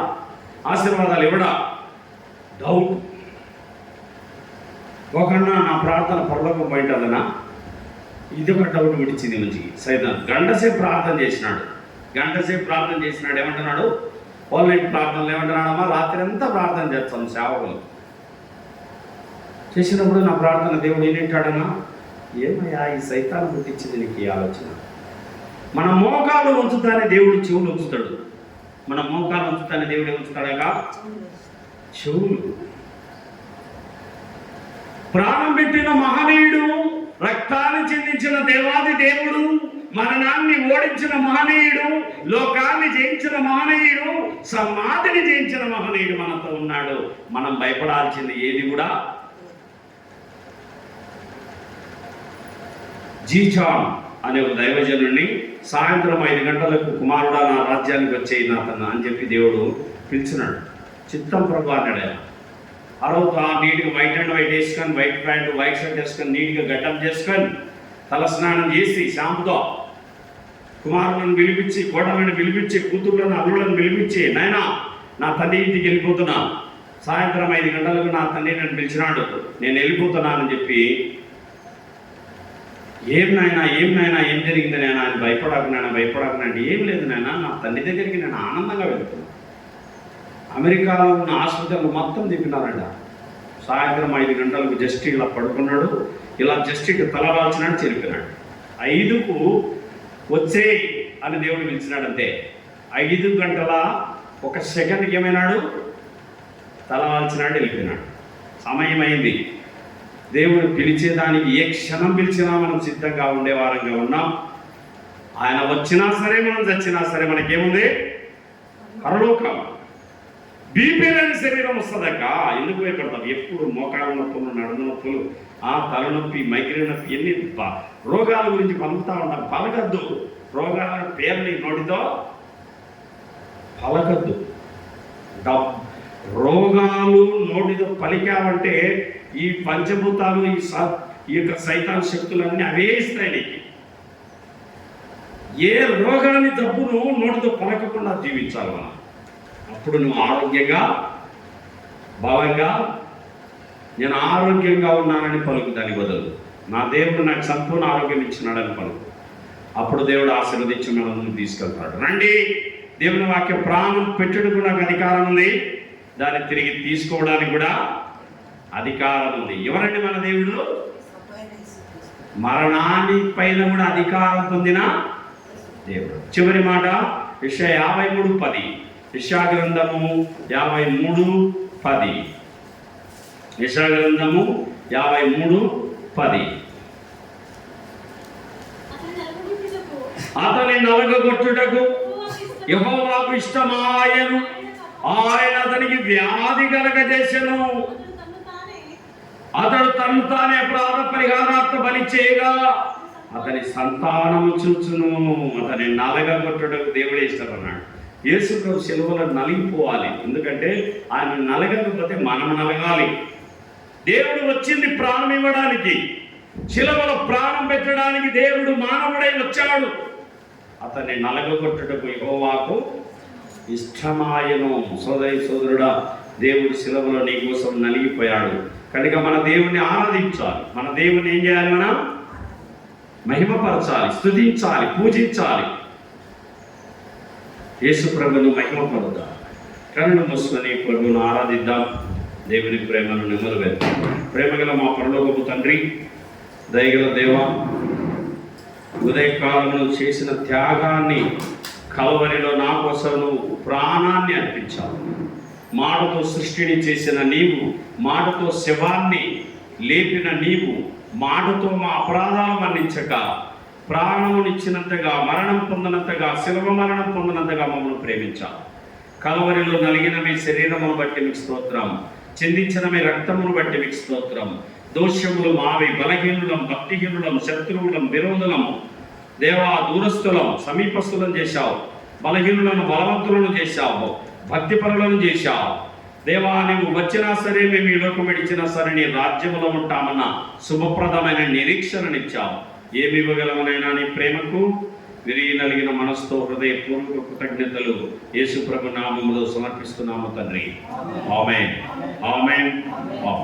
ఆశీర్వాదాలు ఇవ్వడా? డౌట్. ఒకన్నా నా ప్రార్థన పరలోకం పోయింటుందనా, ఇది ఒక డౌట్ విడిచింది మంచి. సైతాన్ గంటసేపు ప్రార్థన చేసినాడు, ఏమంటున్నాడు? ఆన్లైన్ ప్రార్థనలు ఏమంటున్నాడమ్మా, రాత్రి అంతా ప్రార్థన చేస్తాం సేవకులు. చేసినప్పుడు నా ప్రార్థన దేవుడు ఏంటాడన్నా, ఏమయ్యా ఈ సైతాన్ని పుట్టించింది నీకు ఈ ఆలోచన? మన మోకాలు ఉంచుతానే దేవుడు చెవులు ఉంచుతాడు. మన మోకాలు ఉంచుతానే దేవుడు ఉంచుతాడగా చెవులు. ప్రాణం పెట్టిన మహనీయుడు, రక్తాన్ని చెందించిన దేవాది దేవుడు, మరణాన్ని ఓడించిన మహనీయుడు, లోకాన్ని జయించిన మహనీయుడు, సమాధిని జయించిన మహనీయుడు మనతో ఉన్నాడు. మనం భయపడాల్సింది ఏది కూడా. జీచాన్ అనే ఒక దైవజనుడిని సాయంత్రం 5 గంటలకు కుమారుడా నా రాజ్యానికి వచ్చేయి నాతన్న అని చెప్పి దేవుడు పిలిచినాడు. చిత్తం ప్రభు అన్నాడు. ఆ రోజు నీట్గా వైట్ అండ్ వైట్ వేసుకొని, వైట్ ప్యాంట్ వైట్ షర్ట్ వేసుకొని, నీట్గా గడ్డం చేసుకొని, తలస్నానం చేసి షాంపుతో కుమారులను పిలిపించి, కోడలను పిలిపించి, కూతుర్లను అల్లులను పిలిపించి, నాయనా నా తండ్రి ఇంటికి వెళ్ళిపోతున్నా, సాయంత్రం 5 గంటలకు నా తండ్రి నన్ను పిలిచినాడు, నేను వెళ్ళిపోతున్నానని చెప్పి, ఏం నాయనా ఏం జరిగింది నాయన అని భయపడకు అంటే, ఏం లేదు నాయన నా తండ్రి దగ్గరికి నేను ఆనందంగా వెళ్తున్నాను. అమెరికాలో ఉన్న ఆసుపత్రులు మొత్తం తిప్పినారంట. సాయంత్రం 5 గంటలకు జస్ట్ ఇలా పడుకున్నాడు, ఇలా జస్ట్ ఇటు తల వాల్చినాడు, చెరిపినాడు. 5కు వచ్చే అని దేవుడు పిలిచినాడంతే. 5 గంటల 1 సెకండ్కి ఏమైనాడు, తల వాల్చినాడు, వెళ్ళిపోయినాడు. సమయం అయింది. దేవుడు పిలిచేదానికి ఏ క్షణం పిలిచినా మనం సిద్ధంగా ఉండేవారంగా ఉన్నాం. ఆయన వచ్చినా సరే, మనం చచ్చినా సరే, మనకేముంది? పరలోకం. బీపీ లేని శరీరం వస్తుందక్క. ఎందుకు భయపడతాం? ఎప్పుడు మోకాళ్ళ నొప్పులు, నడుము నొప్పులు, తలనొప్పి, మైగ్రేన్ నొప్పి, ఎన్ని రోగాల గురించి పలుకుతా ఉంటాం. పలకద్దు. రోగాల పేర్లు నోటితో పలకద్దు. రోగాలు నోటితో పలికావంటే ఈ పంచభూతాలు, ఈ యొక్క సైతాన్ శక్తులన్నీ అవే ఇస్తాయి నీకు. ఏ రోగాన్ని జబ్బును నోటితో పలకకుండా జీవించాలి మనం. అప్పుడు నువ్వు ఆరోగ్యంగా, బలంగా, నేను ఆరోగ్యంగా ఉన్నానని పలుకు. దాని బదులు నా దేవుడు నాకు సంపూర్ణ ఆరోగ్యం ఇచ్చినాడని పలుకు. అప్పుడు దేవుడు ఆశీర్వదించి మన ముందుకు తీసుకెళ్తాడు. రండి, దేవుని వాక్య ప్రాణం పెట్టుటకు నాకు అధికారం ఉంది, దాన్ని తిరిగి తీసుకోవడానికి కూడా అధికారం ఉంది. ఎవరండి మన దేవుడు? మరణాన్ని పైన కూడా అధికారం పొందిన దేవుడు. చివరి మాట యెషయా 53:10. యెషయా గ్రంథము 53:10. యెషయా గ్రంథము 53:10. అతని నలగగొట్టుటకు యెహోవాకు ఇష్టమాయను, ఆయన అతనికి వ్యాధి కలగజేసెను. అతడు తను తానే అపరాధ పరిహారార్థ బలి చేయగా అతని సంతానము చూచును. అతని నలగగొట్టుటకు దేవుడే ఇష్టపడ్డాడు. యేసు ప్రభు శిలువలో నలిగిపోవాలి. ఎందుకంటే ఆయన నలగకపోతే మనం నలగాలి. దేవుడు వచ్చింది ప్రాణం ఇవ్వడానికి, శిలువలో ప్రాణం పెట్టడానికి దేవుడు మానవుడై వచ్చాడు. అతన్ని నలగగొట్టుటకు యెహోవాకు ఇష్టమాయను. సోదరుడా, దేవుడు శిలువలో నీ కోసం నలిగిపోయాడు కనుక మన దేవుణ్ణి ఆరాధించాలి. మన దేవుణ్ణి ఏం చేయాలి? మనం మహిమపరచాలి, స్తుతించాలి, పూజించాలి. యేసు ప్రభువును మహిమపరుద్దాం. కన్నులు మూసుకొని ప్రభువును ఆరాధిద్దాం. దేవుని ప్రేమను నెమ్మదివేద్దాం. ప్రేమగల మా పరలోకపు తండ్రి, దయగల దేవా, ఉదయకాలంలో చేసిన త్యాగాన్ని, కల్వరిలో నా కోసం నువ్వు ప్రాణాన్ని అర్పించావు. మాటతో సృష్టిని చేసిన నీవు, మాటతో శవాన్ని లేపిన నీవు, మాటతో మా అపరాధాలు మన్నించక ప్రాణమునిచ్చినంతగా, మరణం పొందినంతగా, శిలువ మరణం పొందినంతగా మమ్మల్ని ప్రేమించావు. కల్వరిలో నలిగిన మీ శరీరమును బట్టి మీకు స్తోత్రం, చిందించిన మీ రక్తమును బట్టి మీకు స్తోత్రం. దోషములు మావి, బలహీనులం, భక్తిహీనులం, శత్రువులం, విరోధులం, దేవా దూరస్థులం, సమీపస్థులం చేశావు. బలహీనులను బలవంతులను చేశావు, భక్తిపరులను చేశావు. దేవా నువ్వు వచ్చినా సరే మేము ఈ లోకం విడిచినా సరే నీ రాజ్యంలో ఉంటామన్న శుభప్రదమైన నిరీక్షణనిచ్చావు. ఏమి ఇవ్వగలమనైనా నీ ప్రేమకు విరిగి నలిగిన మనసుతో హృదయపూర్వక కృతజ్ఞతలు యేసు ప్రభు నామములో సమర్పిస్తున్నాము తండ్రి. ఆమేన్, ఆమేన్, ఆమేన్.